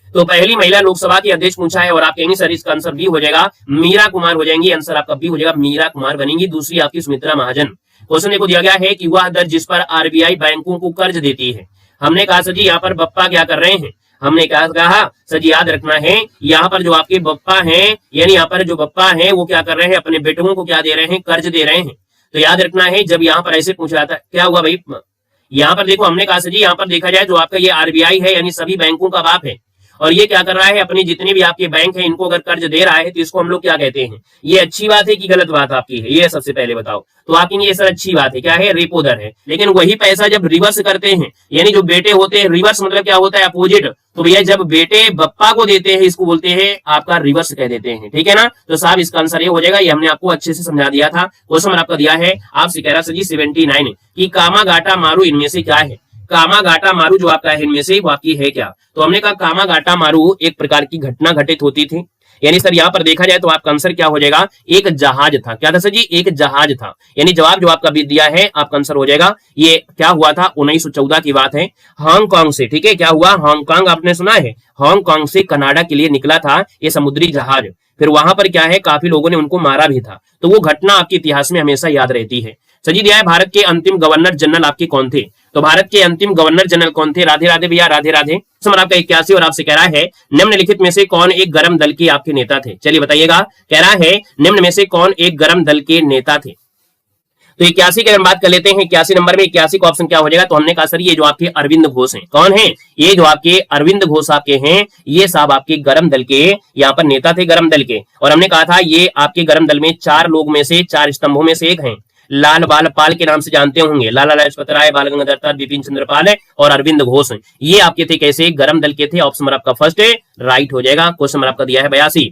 तो पहली महिला लोकसभा की अध्यक्ष पूछा है और आप कहेंगे सर इसका आंसर बी हो जाएगा, मीरा कुमार हो जाएंगी। आंसर आपका बी हो जाएगा, मीरा कुमार बनेंगी। दूसरी आपकी सुमित्रा महाजन। क्वेश्चन देखो दिया गया है कि वह दर जिस पर आरबीआई बैंकों को कर्ज देती है। हमने कहा सर जी यहाँ पर बप्पा क्या कर रहे हैं? हमने कहा सर जी याद रखना है, यहाँ पर जो आपके बप्पा हैं, यानी यहाँ पर जो बप्पा हैं वो क्या कर रहे हैं, अपने बेटों को क्या दे रहे हैं? कर्ज दे रहे हैं। तो याद रखना है, जब यहाँ पर ऐसे पूछ रहा था क्या हुआ भाई, यहाँ पर देखो हमने कहा सर जी यहाँ पर देखा जाए जो आपका ये आरबीआई है, यानी सभी बैंकों का बाप है, और ये क्या कर रहा है, अपने जितने भी आपके बैंक हैं इनको अगर कर्ज दे रहा है तो इसको हम लोग क्या कहते हैं? ये अच्छी बात है कि गलत बात आपकी है? ये सबसे पहले बताओ। तो आपकी ये सर अच्छी बात है, क्या है? रेपो दर है। लेकिन वही पैसा जब रिवर्स करते हैं, यानी जो बेटे होते हैं, रिवर्स मतलब क्या होता है? अपोजिट। तो भैया जब बेटे बप्पा को देते हैं इसको बोलते हैं आपका रिवर्स कह देते हैं, ठीक है ना? तो साहब इसका आंसर ये हो जाएगा, ये हमने आपको अच्छे से समझा दिया था। क्वेश्चन आपका दिया है आपसे, कह रहा सर जी 79 की कामागाटा मारू इनमें से क्या है? कामागाटा मारू जो आपका है इनमें से वाकई है क्या? तो हमने कहा कामागाटा मारू एक प्रकार की घटना घटित होती थी, यानी सर यहाँ पर देखा जाए तो आपका आंसर क्या हो जाएगा? एक जहाज था। क्या था सर जी? एक जहाज था। यानी जवाब जो आपका भी दिया है आपका आंसर हो जाएगा, ये क्या हुआ था? 1914 की बात है, हांगकांग से। ठीक है, क्या हुआ? हांगकांग आपने सुना है, हांगकांग से कनाडा के लिए निकला था ये समुद्री जहाज। फिर वहां पर क्या है, काफी लोगों ने उनको मारा भी था। तो वो घटना आपके इतिहास में हमेशा याद रहती है। सजी दिया है भारत के अंतिम गवर्नर जनरल आपके कौन थे? तो भारत के अंतिम गवर्नर जनरल कौन थे? राधे राधे भैया, राधे राधे। समझ आपका 81 और आपसे कह रहा है निम्नलिखित में से कौन एक गर्म दल के आपके नेता थे? चलिए बताइएगा, कह रहा है निम्न में से कौन एक गर्म दल के नेता थे? तो 81 की हम बात कर लेते हैं। 81 नंबर में 81 का ऑप्शन क्या हो जाएगा? तो हमने कहा सर ये जो आपके अरविंद घोष हैं, कौन है? ये जो आपके अरविंद घोष आपके हैं, ये साहब आपके गर्म दल के यहाँ पर नेता थे, गर्म दल के। और हमने कहा था ये आपके गर्म दल में 4 लोग में से, 4 स्तंभों में से एक हैं। लाल बाल पाल के नाम से जानते होंगे, लाला लाजपत राय, बाल गंगाधर तिलक, बिपिन चंद्र पाल और अरविंद घोष। ये आपके थे कैसे? गर्म दल के थे। ऑप्शन आपका फर्स्ट राइट हो जाएगा। क्वेश्चन आपका दिया है 82,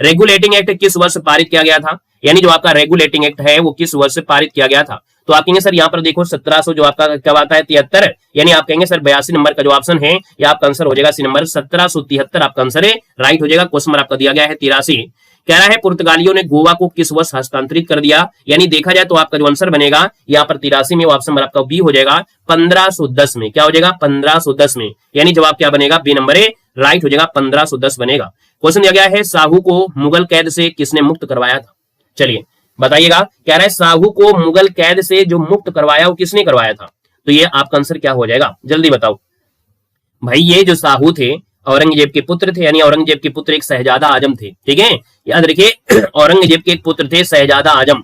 रेगुलेटिंग एक्ट किस वर्ष पारित किया गया था? यानी जो आपका रेगुलेटिंग एक्ट है वो किस वर्ष पारित किया गया था? तो आप कहेंगे सर यहाँ पर देखो 1700 जो आपका क्या आता है 73, यानी आप कहेंगे सर 82 नंबर का जो ऑप्शन है ये आपका आंसर हो जाएगा सी नंबर 1773 आपका आंसर है, राइट हो जाएगा। क्वेश्चन आपका दिया गया है 83, कह रहा है पुर्तगालियों ने गोवा को किस वर्ष हस्तांतरित कर दिया? यानी देखा जाए तो आपका जो आंसर बनेगा यहाँ पर 83 में, ऑप्शन नंबर आपका बी हो जाएगा 1510 में। क्या हो जाएगा? 1510 में, यानी जवाब क्या बनेगा? बी नंबर ए राइट हो जाएगा, 1510 बनेगा। क्वेश्चन दिया गया है साहू को मुगल कैद से किसने मुक्त करवाया था? चलिए बताइएगा, कह रहा है साहू को मुगल कैद से जो मुक्त करवाया वो किसने करवाया था? तो ये आपका आंसर क्या हो जाएगा? जल्दी बताओ भाई। ये जो साहू थे औरंगजेब के पुत्र थे, यानी औरंगजेब के पुत्र एक शहजादा आजम थे। ठीक है, याद रखिए औरंगजेब के एक पुत्र थे शहजादा आजम।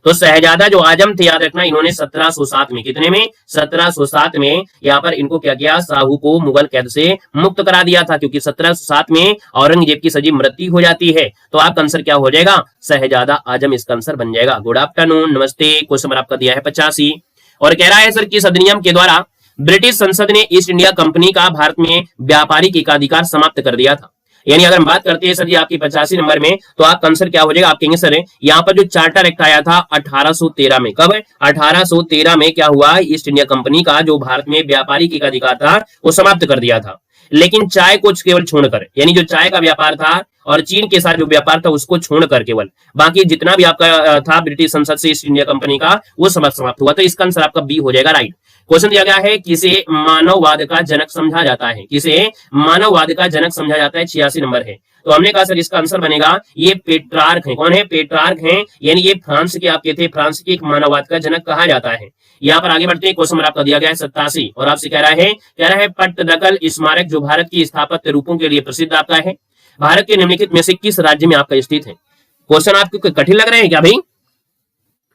तो शहजादा जो आजम थे, याद रखना, इन्होंने 1707 में, कितने में? 1707 में यहाँ पर इनको क्या किया? साहू को मुगल कैद से मुक्त करा दिया था, क्योंकि 1707 में औरंगजेब की सजीव मृत्यु हो जाती है। तो आपका आंसर क्या हो जाएगा? शहजादा आजम इसका आंसर बन जाएगा। गुड आफ्टरनून, नमस्ते। क्वेश्चन नंबर आपका दिया है 85 और कह रहा है सर किस अधिनियम के द्वारा ब्रिटिश संसद ने ईस्ट इंडिया कंपनी का भारत में व्यापारिक एकाधिकार समाप्त कर दिया था? यानी अगर हम बात करते हैं सर जी आपकी 85 नंबर में, तो आपका आंसर क्या हो जाएगा? आप कहेंगे सर यहाँ पर जो चार्टर एक्ट आया था 1813 में, कब? 1813 में क्या हुआ? ईस्ट इंडिया कंपनी का जो भारत में व्यापारिक एकाधिकार था वो समाप्त कर दिया था, लेकिन चाय को केवल छोड़कर, यानी जो चाय का व्यापार था और चीन के साथ जो व्यापार था उसको छोड़कर केवल, बाकी जितना भी आपका था ब्रिटिश संसद से ईस्ट इंडिया कंपनी का वो समाप्त हुआ। तो इसका आंसर आपका बी हो जाएगा, राइट। क्वेश्चन दिया गया है किसे मानववाद का जनक समझा जाता है? किसे मानववाद का जनक समझा जाता है? 86 नंबर है। तो हमने कहा सर इसका आंसर बनेगा ये पेट्रार्क है। कौन है? पेट्रार्क हैं, यानी ये फ्रांस के आपके थे, फ्रांस के एक मानववाद का जनक कहा जाता है। यहाँ पर आगे बढ़ते हैं। क्वेश्चन आपका दिया गया है 87 और आपसे कह रहा है पट्टदकल स्मारक जो भारत की स्थापत्य रूपों के लिए प्रसिद्ध आपका है, भारत के निम्नलिखित में से किस राज्य में आपका स्थित है? क्वेश्चन आपको कठिन लग रहे हैं क्या भाई?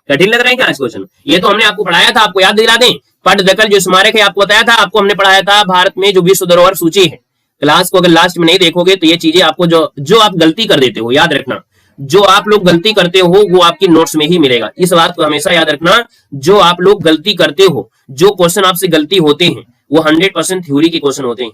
कठिन लग रहे हैं क्या आज क्वेश्चन? ये तो हमने आपको पढ़ाया था, आपको याद दिला दें। पट्टदकल जो स्मारक है आपको बताया था, आपको हमने पढ़ाया था भारत में जो विश्व धरोहर सूची है। क्लास को अगर लास्ट में नहीं देखोगे तो ये चीजें आपको जो आप गलती कर देते हो, याद रखना, जो आप लोग गलती करते हो वो आपकी नोट्स में ही मिलेगा। इस बात को हमेशा याद रखना, जो आप लोग गलती करते हो, जो क्वेश्चन आपसे गलती होते हैं वो 100% थ्योरी के क्वेश्चन होते हैं।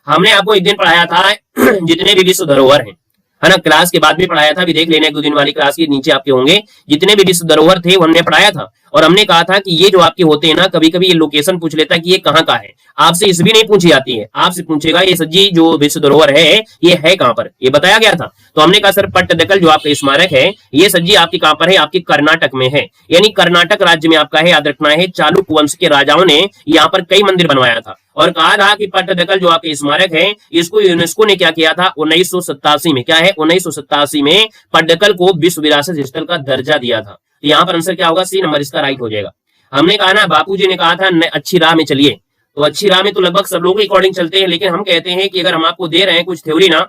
हमने आपको एक दिन पढ़ाया था जितने भी विश्व धरोहर हैं, है ना। क्लास के बाद भी पढ़ाया था, अभी देख लेना 1-2 दिन वाली क्लास के नीचे आपके होंगे, जितने भी विश्व धरोहर थे वो हमने पढ़ाया था। और हमने कहा था कि ये जो आपके होते हैं ना, कभी कभी ये लोकेशन पूछ लेता है कि ये कहाँ का है, आपसे इस भी नहीं पूछी जाती है, आपसे पूछेगा ये सज्जी जो विश्व धरोहर है ये है कहाँ पर, ये बताया गया था। तो हमने कहा सर पट्टदकल जो आपका स्मारक है ये सज्जी आपके कहाँ पर है, आपके कर्नाटक में है, यानी कर्नाटक राज्य में आपका है। याद रखना है, चालुक्य वंश के राजाओं ने यहाँ पर कई मंदिर बनवाया था और कहा था कि पट्टदकल जो आपके स्मारक है इसको यूनेस्को ने क्या किया था 1987 में, क्या है 1987 में पट्टदकल को विश्व विरासत स्थल का दर्जा दिया था। तो यहाँ पर आंसर क्या होगा, सी नंबर इसका राइट हो जाएगा। हमने कहा ना, बापूजी ने कहा था अच्छी राह में चलिए, तो अच्छी राह में तो लगभग सब लोगों के अकॉर्डिंग चलते हैं, लेकिन हम कहते हैं कि अगर हम आपको दे रहे हैं कुछ थ्योरी ना,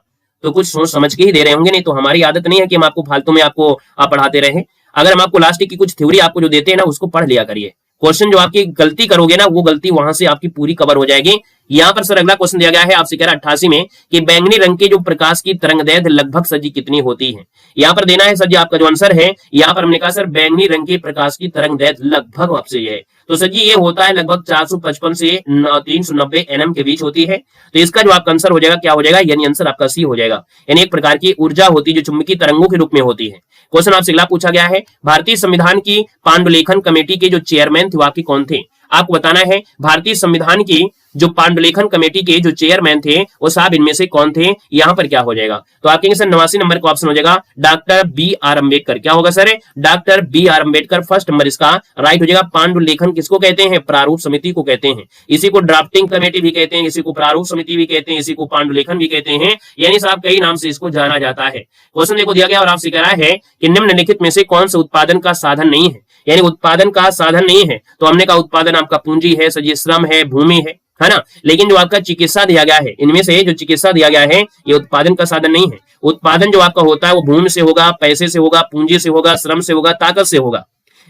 तो कुछ सोच समझ के ही दे रहे होंगे, नहीं तो हमारी आदत नहीं है कि हम आपको फालतू में आपको पढ़ाते रहे। अगर हम आपको लास्ट की कुछ थ्योरी आपको जो देते हैं ना उसको पढ़ लिया करिए, क्वेश्चन जो आपकी गलती करोगे ना वो गलती वहां से आपकी पूरी कवर हो जाएगी। यहाँ पर सर अगला क्वेश्चन दिया गया है आपसे, कह रहा 88 में कि बैंगनी रंग के जो प्रकाश की तरंगदैर्घ्य लगभग सजी कितनी होती है। यहाँ पर देना है सर जी आपका जो आंसर है, यहाँ पर हमने कहा सर बैंगनी रंग के प्रकाश की तरंगदैर्घ्य लगभग आपसे ये है, तो सर जी ये होता है लगभग 455 से 390 nm के बीच होती है। तो इसका जो आपका आंसर हो जाएगा क्या हो जाएगा, यानी आंसर आपका सी हो जाएगा। यानी एक प्रकार की ऊर्जा होती है जो चुंबकीय तरंगों के रूप में होती है। क्वेश्चन आपसे अगला पूछा गया है, भारतीय संविधान की पांडुलेखन कमेटी के जो चेयरमैन थे वो आपके कौन थे। आपको बताना है भारतीय संविधान की जो पांडुलेखन कमेटी के जो चेयरमैन थे वो साहब इनमें से कौन थे। यहाँ पर क्या हो जाएगा, तो आप कहेंगे सर 89 नंबर का ऑप्शन हो जाएगा डॉक्टर B.R. अम्बेडकर। क्या होगा sir, doctor B.R. Ambedkar first number इसका राइट हो जाएगा। पांडुलेखन किसको कहते हैं, प्रारूप समिति को कहते हैं, इसी को ड्राफ्टिंग कमेटी भी कहते हैं, इसी को प्रारूप समिति भी कहते हैं, इसी को पांडुलेखन भी कहते हैं, यानी साहब कई नाम से इसको जाना जाता है। क्वेश्चन देखो दिया गया और आपसे कह रहा है कि निम्नलिखित में से कौन सा उत्पादन का साधन नहीं है, यानी उत्पादन का साधन नहीं है। तो हमने कहा उत्पादन आपका पूंजी है, सजी श्रम है, भूमि है ना। लेकिन जो आपका चिकित्सा दिया गया है, इनमें से जो चिकित्सा दिया गया है ये उत्पादन का साधन नहीं है। उत्पादन जो आपका होता है वो भूमि से होगा, पैसे से होगा, पूंजी से होगा, श्रम से होगा, ताकत से होगा,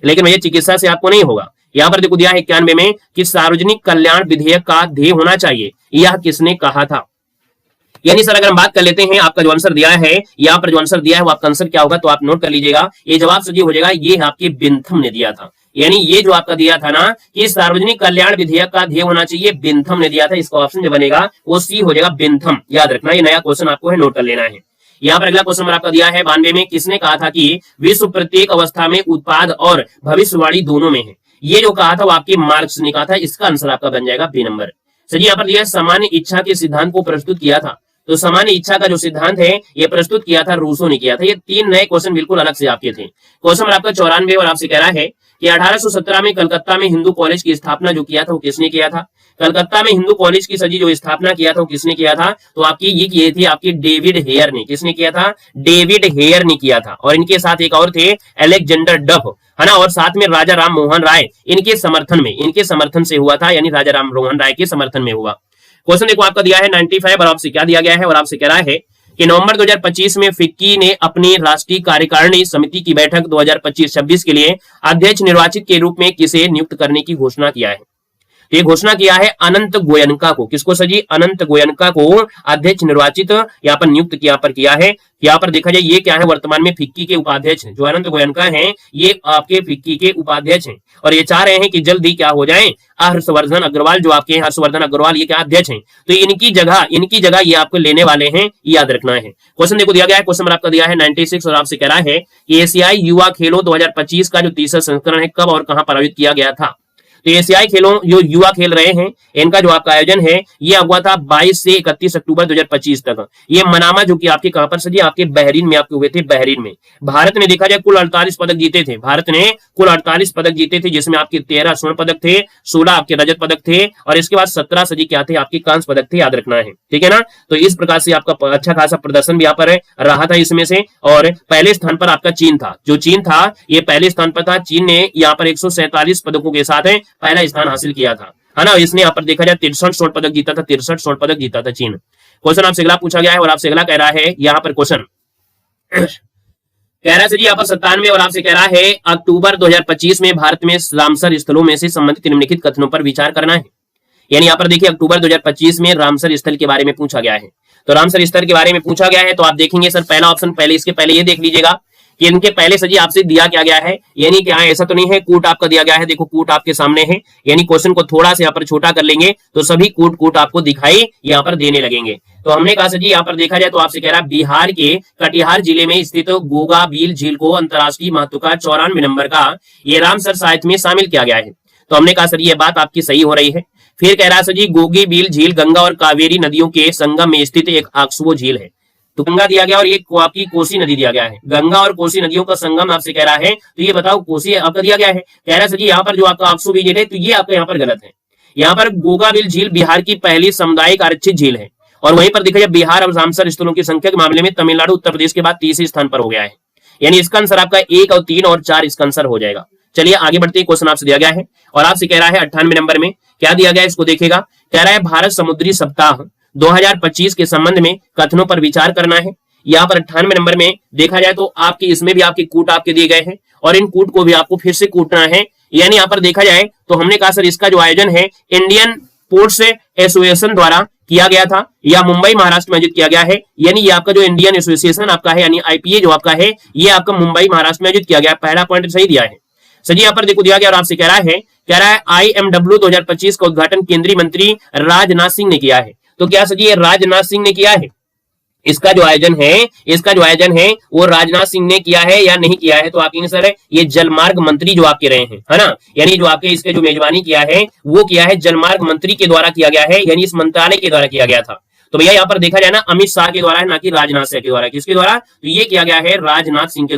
लेकिन भैया चिकित्सा से आपको नहीं होगा। यहाँ पर देखो दिया है 91 में कि सार्वजनिक कल्याण विधेयक का ध्येय होना चाहिए, यह किसने कहा था। यानी सर अगर हम बात कर लेते हैं, आपका जो आंसर दिया है यहाँ पर जो आंसर दिया है वो आपका आंसर क्या होगा, तो आप नोट कर लीजिएगा। ये जवाब सही हो जाएगा, ये आपके बिंथम ने दिया था। यानी ये जो आपका दिया था ना कि सार्वजनिक कल्याण विधेयक का ध्येय होना चाहिए, बिंथम ने दिया था। इसका ऑप्शन जो बनेगा वो सी हो जाएगा, बिंथम। याद रखना, ये नया क्वेश्चन आपको है, नोट कर लेना है। यहाँ पर अगला क्वेश्चन आपका दिया है 92 में, किसने कहा था कि विश्व प्रत्येक अवस्था में उत्पाद और भविष्यवाणी दोनों में है। ये जो कहा था वो आपके मार्क्स ने कहा था। इसका आंसर आपका बन जाएगा बी नंबर। सर यहाँ पर दिया सामान्य इच्छा के सिद्धांत को प्रस्तुत किया था, तो सामान्य इच्छा का जो सिद्धांत है ये प्रस्तुत किया था रूसो ने किया था। ये 3 नए क्वेश्चन बिल्कुल अलग से आपके थे। क्वेश्चन आपका 94 और आपसे कह रहा है कि 1817 में कलकत्ता में हिंदू कॉलेज की स्थापना जो किया था वो किसने किया था। कलकत्ता में हिंदू कॉलेज की सजी जो स्थापना किया था वो किसने किया था, तो आपकी ये किए थे आपकी डेविड हेयर ने। किसने किया था, डेविड हेयर ने किया था। और इनके साथ एक और थे अलेक्जेंडर डफ, है ना, और साथ में राजा राम मोहन राय, इनके समर्थन से हुआ था, यानी राजा राम मोहन राय के समर्थन में हुआ। क्वेश्चन देखो आपका दिया है 95 और आपसे क्या दिया गया है, और आपसे कह रहा है कि नवंबर 2025 में फिक्की ने अपनी राष्ट्रीय कार्यकारिणी समिति की बैठक 2025-26 के लिए अध्यक्ष निर्वाचित के रूप में किसे नियुक्त करने की घोषणा किया है। ये घोषणा किया है अनंत गोयनका को। किसको सजी, अनंत गोयनका को अध्यक्ष निर्वाचित यहाँ पर नियुक्त किया है। यहाँ पर देखा जाए ये क्या है, वर्तमान में फिक्की के उपाध्यक्ष हैं। जो अनंत गोयनका हैं ये आपके फिक्की के उपाध्यक्ष हैं, और ये चाह रहे हैं कि जल्दी क्या हो जाए, हर्षवर्धन अग्रवाल जो आपके हर्षवर्धन अग्रवाल ये क्या अध्यक्ष हैं, तो इनकी जगह ये आपको लेने वाले हैं, याद रखना है। क्वेश्चन देखो दिया गया है, क्वेश्चन आपका दिया है 96 और आपसे कह रहा है कि एशियाई युवा खेलों 2025 का जो तीसरा संस्करण है कब और कहां पर आयोजित किया गया था। तो एशियाई खेलों जो युवा खेल रहे हैं इनका जो आपका आयोजन है ये हुआ था 22 से 31 अक्टूबर 2025 तक। ये मनामा जो कि आपके कहां पर सजी, आपके बहरीन में आपके हुए थे, बहरीन में। भारत ने देखा जाए कुल 48 पदक जीते थे, भारत ने कुल 48 पदक जीते थे, जिसमें आपके 13 स्वर्ण पदक थे, 16 आपके रजत पदक थे, और इसके बाद 17 सजी क्या थे, आपके कांस्य पदक थे, याद रखना है, ठीक है ना। तो इस प्रकार से आपका अच्छा खासा प्रदर्शन भी यहाँ पर रहा था इसमें से। और पहले स्थान पर आपका चीन था, जो चीन था ये पहले स्थान पर था। चीन ने यहाँ पर 147 पदकों के साथ पहला स्थान हासिल किया था, है ना। इसने यहाँ पर देखा जाए 63 स्वर्ण पदक जीता था, 63 स्वर्ण पदक जीता था चीन। क्वेश्चन आपसे अगला पूछा गया है, और आपसे अगला कह रहा है यहाँ पर क्वेश्चन कह रहा है सर यहाँ पर 97 और आपसे कह रहा है अक्टूबर 2025 में भारत में रामसर स्थलों में से संबंधित निम्नलिखित कथनों पर विचार करना है। यानी यहाँ पर देखिए अक्टूबर 2025 में रामसर स्थल के बारे में पूछा गया है। तो रामसर स्थल के बारे में पूछा गया है, तो आप देखेंगे सर पहला ऑप्शन, पहले इसके पहले ये देख लीजिएगा कि इनके पहले से जी आपसे दिया क्या गया है, यानी कि ऐसा तो नहीं है कूट आपका दिया गया है, देखो कूट आपके सामने है, यानी क्वेश्चन को थोड़ा सा यहाँ पर छोटा कर लेंगे तो सभी कूट कूट आपको दिखाई यहाँ पर देने लगेंगे। तो हमने कहा सर जी यहाँ पर देखा जाए तो आपसे कह रहा है बिहार के कटिहार जिले में स्थित गोगा बील झील को अंतरराष्ट्रीय महत्व का 94 नंबर का ये रामसर साइट में शामिल किया गया है। तो हमने कहा सर ये बात आपकी सही हो रही है। फिर कह रहा है सर जी गोगी बील झील गंगा और कावेरी नदियों के संगम में स्थित एक आक्सुओ झील है। तो गंगा दिया गया और ये आपकी कोसी नदी दिया गया है, गंगा और कोसी नदियों का संगम आपसे कह रहा है। तो ये बताओ कोसी आपका दिया गया है, कह रहा है सर जी यहाँ पर जो आपका आक्सुओ झील है तो ये आपका यहाँ पर गलत है। यहाँ पर गोगा बील झील बिहार की पहली सामुदायिक आरक्षित झील है और वहीं पर देखा जाए बिहार और रामसर स्थलों की संख्या के मामले में तमिलनाडु उत्तर प्रदेश के बाद तीसरे स्थान पर हो गया है, यानी इसका आंसर आपका 1 और 3 और 4 इसका आंसर हो जाएगा। चलिए आगे बढ़ते हैं, क्वेश्चन आपसे दिया गया है और आपसे कह रहा है 98 नंबर में क्या दिया गया है इसको देखेगा। कह रहा है भारत समुद्री सप्ताह 2025 के संबंध में कथनों पर विचार करना है। यहाँ पर 98 नंबर में देखा जाए तो आपके इसमें भी आपके कूट आपके दिए गए हैं और इन कूट को भी आपको फिर से कूटना है। यानी यहाँ पर देखा जाए तो हमने कहा सर इसका जो आयोजन है इंडियन पोर्ट्स एसोसिएशन द्वारा किया गया था या मुंबई महाराष्ट्र में आयोजित किया गया है, यानी ये आपका जो इंडियन एसोसिएशन आपका है यानी आईपीए जो आपका है ये आपका मुंबई महाराष्ट्र में आयोजित किया गया। पहला पॉइंट सही दिया है सर जी। यहाँ पर देखो दिया गया और आपसे कह रहा है IMW 2025 का उद्घाटन केंद्रीय मंत्री राजनाथ सिंह ने किया है। तो क्या सर जी ये राजनाथ सिंह ने किया है, इसका जो आयोजन है वो राजनाथ सिंह ने किया है या नहीं किया है। तो आपके आंसर है ये जलमार्ग मंत्री जो आपके रहे हैं, है ना, यानी जो आपके इसके जो मेजबानी किया है वो किया है जलमार्ग मंत्री के द्वारा किया गया है, यानी इस मंत्रालय के द्वारा किया गया था। तो भैया यहाँ पर देखा जाए ना अमित शाह के द्वारा है ना कि राजनाथ सिंह के द्वारा, किसके द्वारा, तो ये किया गया है राजनाथ सिंह के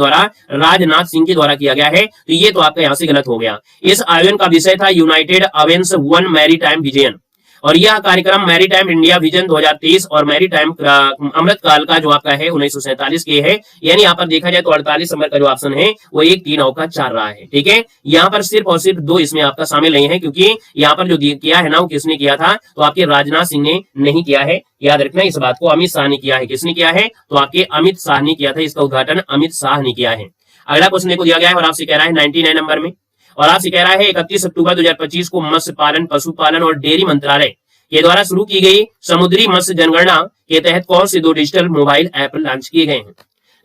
द्वारा किया गया है। तो ये तो आपका यहाँ से गलत हो गया। इस आयोजन का विषय था यूनाइटेड अवेंस वन मैरीटाइम विजन और यह कार्यक्रम मैरीटाइम इंडिया विजन 2023 और मैरीटाइम अमृत काल का जो आपका है 1947 के है, यानी यहाँ पर देखा जाए तो 48 नंबर का जो ऑप्शन है वो 1 3 और का 4 रहा है। ठीक है, यहाँ पर सिर्फ और सिर्फ 2 इसमें आपका शामिल नहीं है क्योंकि यहाँ पर जो किया है ना वो किसने किया था, तो आपके राजनाथ सिंह ने नहीं किया है। याद रखना इस बात को, अमित शाह ने किया है। किसने किया है, तो आपके अमित शाह ने किया था, इसका उद्घाटन अमित शाह ने किया है। अगला क्वेश्चन को दिया गया है और आपसे कह रहा है 99 नंबर में और आपसे कह रहा है 31 अक्टूबर 2025 को मत्स्य पालन पशुपालन और डेयरी मंत्रालय के द्वारा शुरू की गई समुद्री मत्स्य जनगणना के तहत कौन से 2 डिजिटल मोबाइल ऐप लॉन्च किए गए हैं।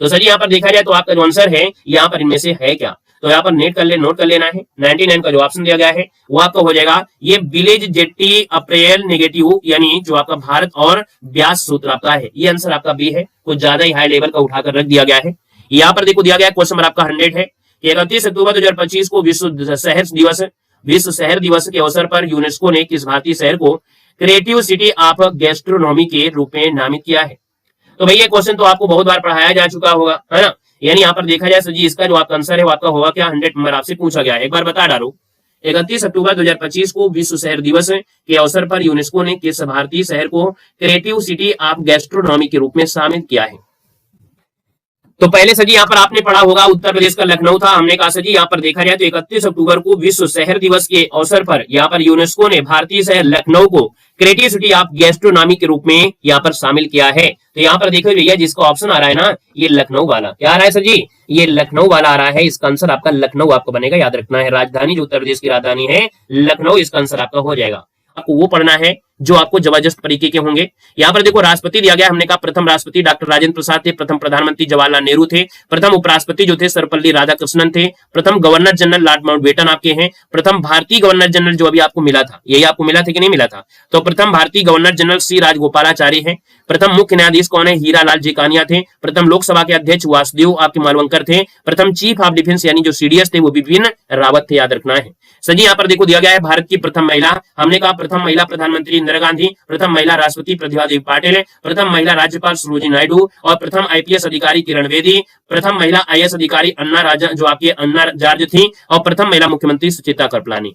तो सर यहाँ पर देखा जाए तो आपका जो आंसर है यहाँ पर इनमें से है क्या, तो यहाँ पर नोट कर लेना है। 99 का जो ऑप्शन दिया गया है वो आपका हो जाएगा ये विलेज जेट्टी अप्रैल नेगेटिव, यानी जो आपका भारत और व्यास सूत्र आपका है, ये आंसर आपका बी है, कुछ ज्यादा ही हाई लेवल का उठाकर रख दिया गया है। यहाँ पर देखो दिया गया क्वेश्चन नंबर आपका 100 है कि 31 अक्टूबर 2025 को विश्व शहर दिवस के अवसर पर यूनेस्को ने किस भारतीय शहर को क्रिएटिव सिटी ऑफ गैस्ट्रोनॉमी के रूप में नामित किया है। तो भैया क्वेश्चन तो आपको बहुत बार पढ़ाया जा चुका होगा, है ना, यानी यहाँ पर देखा जाए सर जी इसका जो आपका आंसर है वो आपका होगा क्या, 100 नंबर आपसे पूछा गया है, एक बार बता डालो। 31 अक्टूबर 2025 को विश्व शहर दिवस के अवसर पर यूनेस्को ने किस भारतीय शहर को क्रिएटिव सिटी ऑफ गैस्ट्रोनॉमी के रूप में शामिल किया है। तो पहले सर जी यहाँ पर आपने पढ़ा होगा उत्तर प्रदेश का लखनऊ था। हमने कहा सर जी यहाँ पर देखा जाए तो 31 अक्टूबर को विश्व शहर दिवस के अवसर पर यहाँ पर यूनेस्को ने भारतीय शहर लखनऊ को क्रिएटिव सिटी ऑफ गैस्ट्रोनॉमी के रूप में यहाँ पर शामिल किया है। तो यहाँ पर देखो भैया जिसका ऑप्शन आ रहा है ना ये लखनऊ वाला, क्या आ रहा है सर जी, ये लखनऊ वाला आ रहा है। इसका आंसर आपका लखनऊ आपको बनेगा, याद रखना है राजधानी जो उत्तर प्रदेश की राजधानी है लखनऊ, इसका आंसर आपका हो जाएगा। आपको वो पढ़ना है जो आपको जबरदस्त तरीके के होंगे। यहाँ पर देखो राष्ट्रपति दिया गया, हमने कहा प्रथम राष्ट्रपति डॉक्टर राजेंद्र प्रसाद थे, प्रथम प्रधानमंत्री जवाहरलाल नेहरू थे, प्रथम उपराष्ट्रपति जो थे सर्वपल्ली राधाकृष्णन थे, प्रथम गवर्नर जनरल लॉर्ड माउंटबेटन आपके हैं, प्रथम भारतीय गवर्नर जनरल जो अभी आपको मिला था, यही आपको मिला था कि नहीं मिला था, तो प्रथम भारतीय गवर्नर जनरल सी राजगोपालाचारी है, प्रथम मुख्य न्यायाधीश कौन है, हीरालाल जेकानिया थे, प्रथम लोकसभा के अध्यक्ष वासुदेव आपके मालवंकर थे, प्रथम चीफ ऑफ डिफेंस यानी जो सीडीएस थे वो बिपिन रावत थे, याद रखना है। सर जी यहाँ पर देखो दिया गया है भारत की प्रथम महिला, हमने कहा प्रथम महिला प्रधानमंत्री इंदिरा गांधी, प्रथम महिला राष्ट्रपति प्रतिभा देवी पाटिल, प्रथम महिला राज्यपाल सरोजिनी नायडू और प्रथम आईपीएस अधिकारी किरण बेदी, प्रथम महिला आईएएस अधिकारी अन्ना राजा जो आपकी अन्ना जॉर्ज थी और प्रथम महिला मुख्यमंत्री सुचित्रा कृपलानी।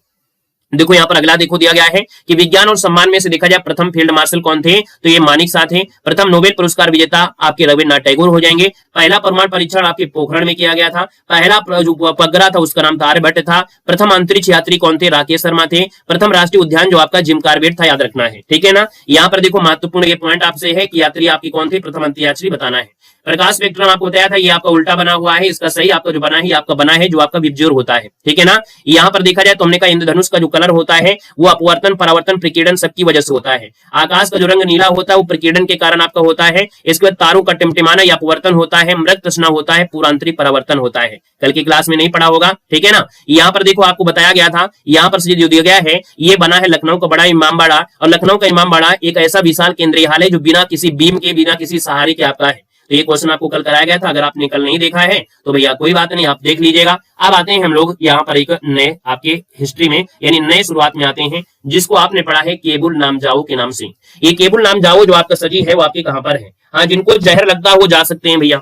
देखो यहाँ पर अगला देखो दिया गया है कि विज्ञान और सम्मान में से देखा जाए प्रथम फील्ड मार्शल कौन थे, तो ये मानिक शाह थे, प्रथम नोबेल पुरस्कार विजेता आपके रविन्द्रनाथ टैगोर हो जाएंगे, पहला परमाणु परीक्षण आपके पोखरण में किया गया था, पहला जो उपग्रह था उसका नाम था आर्यभट्ट था, प्रथम अंतरिक्ष यात्री कौन थे, राकेश शर्मा थे, प्रथम राष्ट्रीय उद्यान जो आपका जिम कार्बेट था, याद रखना है, ठीक है ना। यहाँ पर देखो महत्वपूर्ण ये पॉइंट आपसे है कि यात्री आपकी कौन थे, प्रथम अंतरिक्ष बताना है। प्रकाश स्पेक्ट्रम आपको बताया था ये आपका उल्टा बना हुआ है, इसका सही आपका जो बना है आपका बना है जो आपका विबज्योर होता है, ठीक है ना। यहाँ पर देखा जाए तो हमने कहा इंद्रधनुष का जो कलर कलर होता है वो अपवर्तन, परावर्तन, प्रकीर्णन सबकी वजह से होता है। आकाश का जो रंग नीला होता है वो प्रकीर्णन के कारण आपका होता है। इसके बाद तारों का टिमटिमाना या अपवर्तन होता है, मृग तृष्णा होता है, पूर्वांतरिक परावर्तन होता है। कल की क्लास में नहीं पढ़ा होगा, ठीक है ना। यहाँ पर देखो आपको बताया गया था, यहाँ पर जो दिया गया है ये बना है लखनऊ का बड़ा इमामबाड़ा, और लखनऊ का इमामबाड़ा एक ऐसा विशाल केंद्रीय हाल है जो बिना किसी बीम के, बिना किसी सहारे के आपका है। तो ये क्वेश्चन आपको कल कराया गया था, अगर आपने कल नहीं देखा है तो भैया कोई बात नहीं, आप देख लीजिएगा। अब आते हैं हम लोग यहाँ पर एक नए आपके हिस्ट्री में, यानी नए शुरुआत में आते हैं, जिसको आपने पढ़ा है केबुल नामजाओ के नाम से। ये केबुल नामजाओ जो आपका सजी है वो आपके कहां पर है? हाँ, जिनको जहर लगता है वो जा सकते हैं भैया,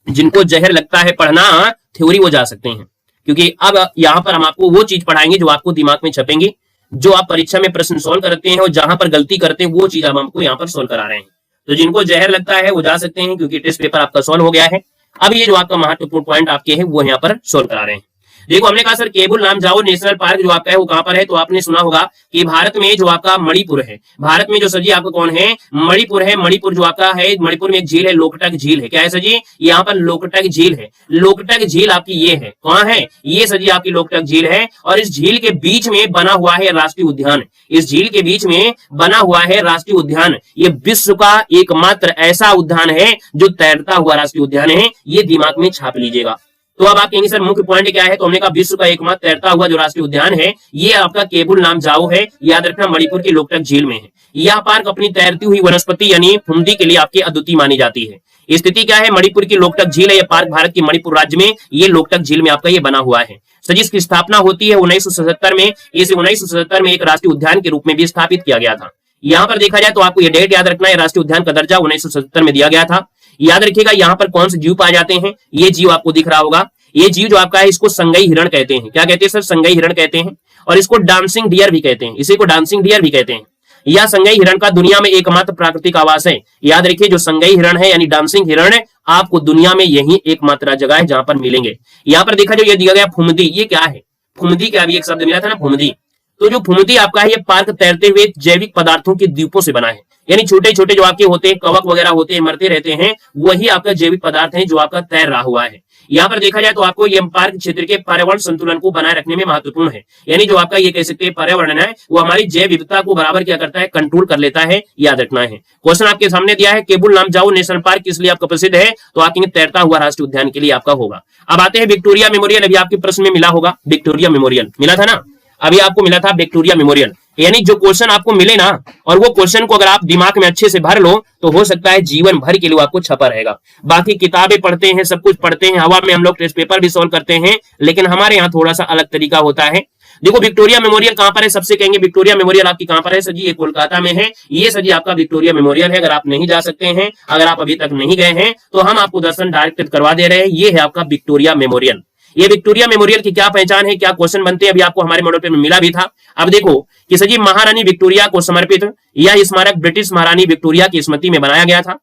जिनको जहर लगता है पढ़ना थ्योरी वो जा सकते हैं, क्योंकि अब यहाँ पर हम आपको वो चीज पढ़ाएंगे जो आपको दिमाग में छपेंगे, जो आप परीक्षा में प्रश्न सोल्व करते हैं और जहां पर गलती करते हैं वो चीज हम आपको यहाँ पर सोल्व करा रहे हैं। तो जिनको जहर लगता है वो जा सकते हैं, क्योंकि टेस्ट पेपर आपका सोल्व हो गया है। अब ये जो आपका महत्वपूर्ण पॉइंट आपके है वो यहाँ पर सोल्व करा रहे हैं। देखो हमने कहा सर केबुल नामजाओ नेशनल पार्क जो आपका है वो कहां पर है, तो आपने सुना होगा कि भारत में जो आपका मणिपुर है, भारत में जो सजी आपका कौन है, मणिपुर है। मणिपुर जो आपका है, मणिपुर में एक झील है, लोकटक झील है। क्या है सजी? यहाँ पर लोकटक झील है। लोकटक झील आपकी ये है, कहां है ये सजी? आपकी लोकटक झील है, और इस झील के बीच में बना हुआ है राष्ट्रीय उद्यान। इस झील के बीच में बना हुआ है राष्ट्रीय उद्यान। ये विश्व का एकमात्र ऐसा उद्यान है जो तैरता हुआ राष्ट्रीय उद्यान है, ये दिमाग में छाप लीजिएगा। तो अब आप कहेंगे सर मुख्य पॉइंट क्या है, तो हमने कहा विश्व का एकमात्र तैरता हुआ जो राष्ट्रीय उद्यान है ये आपका केबुल नामजाओ है। याद रखना मणिपुर की लोकटक झील में है। यह पार्क अपनी तैरती हुई वनस्पति यानी फुमदी के लिए आपकी अद्वितीय मानी जाती है। स्थिति क्या है, मणिपुर की लोकटक झील है। यह पार्क भारत की मणिपुर राज्य में ये लोकटक झील में आपका ये बना हुआ है। तो जिसकी स्थापना होती है 1977 में। इसे 1977 में एक राष्ट्रीय उद्यान के रूप में भी स्थापित किया गया था। यहाँ पर देखा जाए तो आपको ये डेट याद रखना है, राष्ट्रीय उद्यान का दर्जा 1977 में दिया गया था। याद रखिएगा यहाँ पर कौन से जीव पाए जाते हैं, ये जीव आपको दिख रहा होगा। ये जीव जो आपका है इसको संगई हिरण कहते हैं। क्या कहते हैं सर? संगई हिरण कहते हैं, और इसको डांसिंग डियर भी कहते हैं। इसी को डांसिंग डियर भी कहते हैं। यह संगई हिरण का दुनिया में एकमात्र प्राकृतिक आवास है। याद रखिए जो संगई हिरण है यानी डांसिंग हिरण है, आपको दुनिया में यही एकमात्र जगह है जहां पर मिलेंगे। यहाँ पर देखा जो ये दिया गया फुमदी, ये क्या है? फुमदी का भी एक शब्द मिला था ना, फुमदी। तो जो फुमदी आपका है ये पार्क तैरते हुए जैविक पदार्थों के द्वीपों से बना है, यानी छोटे छोटे जो आपके होते हैं कवक वगैरह होते हैं, मरते रहते हैं, वही आपका जैविक पदार्थ है जो आपका तैर रहा हुआ है। यहाँ पर देखा जाए तो आपको ये पार्क क्षेत्र के पर्यावरण संतुलन को बनाए रखने में महत्वपूर्ण है। यानी जो आपका ये कह सकते हैं पर्यावरण है वो हमारी जैव विविधता को बराबर क्या करता है, कंट्रोल कर लेता है। याद रखना है। क्वेश्चन आपके सामने दिया है केबुल नामजाओ नेशनल पार्क किस लिए आपका प्रसिद्ध है, तो आपके तैरता हुआ राष्ट्रीय उद्यान के लिए आपका होगा। अब आते हैं विक्टोरिया मेमोरियल। अभी आपके प्रश्न में मिला होगा विक्टोरिया मेमोरियल, मिला था ना, अभी आपको मिला था विक्टोरिया मेमोरियल। यानी जो क्वेश्चन आपको मिले ना, और वो क्वेश्चन को अगर आप दिमाग में अच्छे से भर लो तो हो सकता है जीवन भर के लिए आपको छपा रहेगा। बाकी किताबें पढ़ते हैं, सब कुछ पढ़ते हैं, हवा में हम लोग टेस्ट पेपर भी सोल्व करते हैं, लेकिन हमारे यहाँ थोड़ा सा अलग तरीका होता है। देखो विक्टोरिया मेमोरियल कहां पर है, सबसे कहेंगे विक्टोरिया मेमोरियल आपकी कहां पर है सजी? ये कोलकाता में है। ये सजी आपका विक्टोरिया मेमोरियल है। अगर आप नहीं जा सकते हैं, अगर आप अभी तक नहीं गए हैं, तो हम आपको दर्शन डायरेक्ट करवा दे रहे हैं। ये है आपका विक्टोरिया मेमोरियल। ये विक्टोरिया मेमोरियल की क्या पहचान है, क्या क्वेश्चन बनते हैं, अभी आपको हमारे मॉडल पे में मिला भी था। अब देखो कि सजी महारानी विक्टोरिया को समर्पित यह स्मारक ब्रिटिश महारानी विक्टोरिया की स्मृति में बनाया गया था।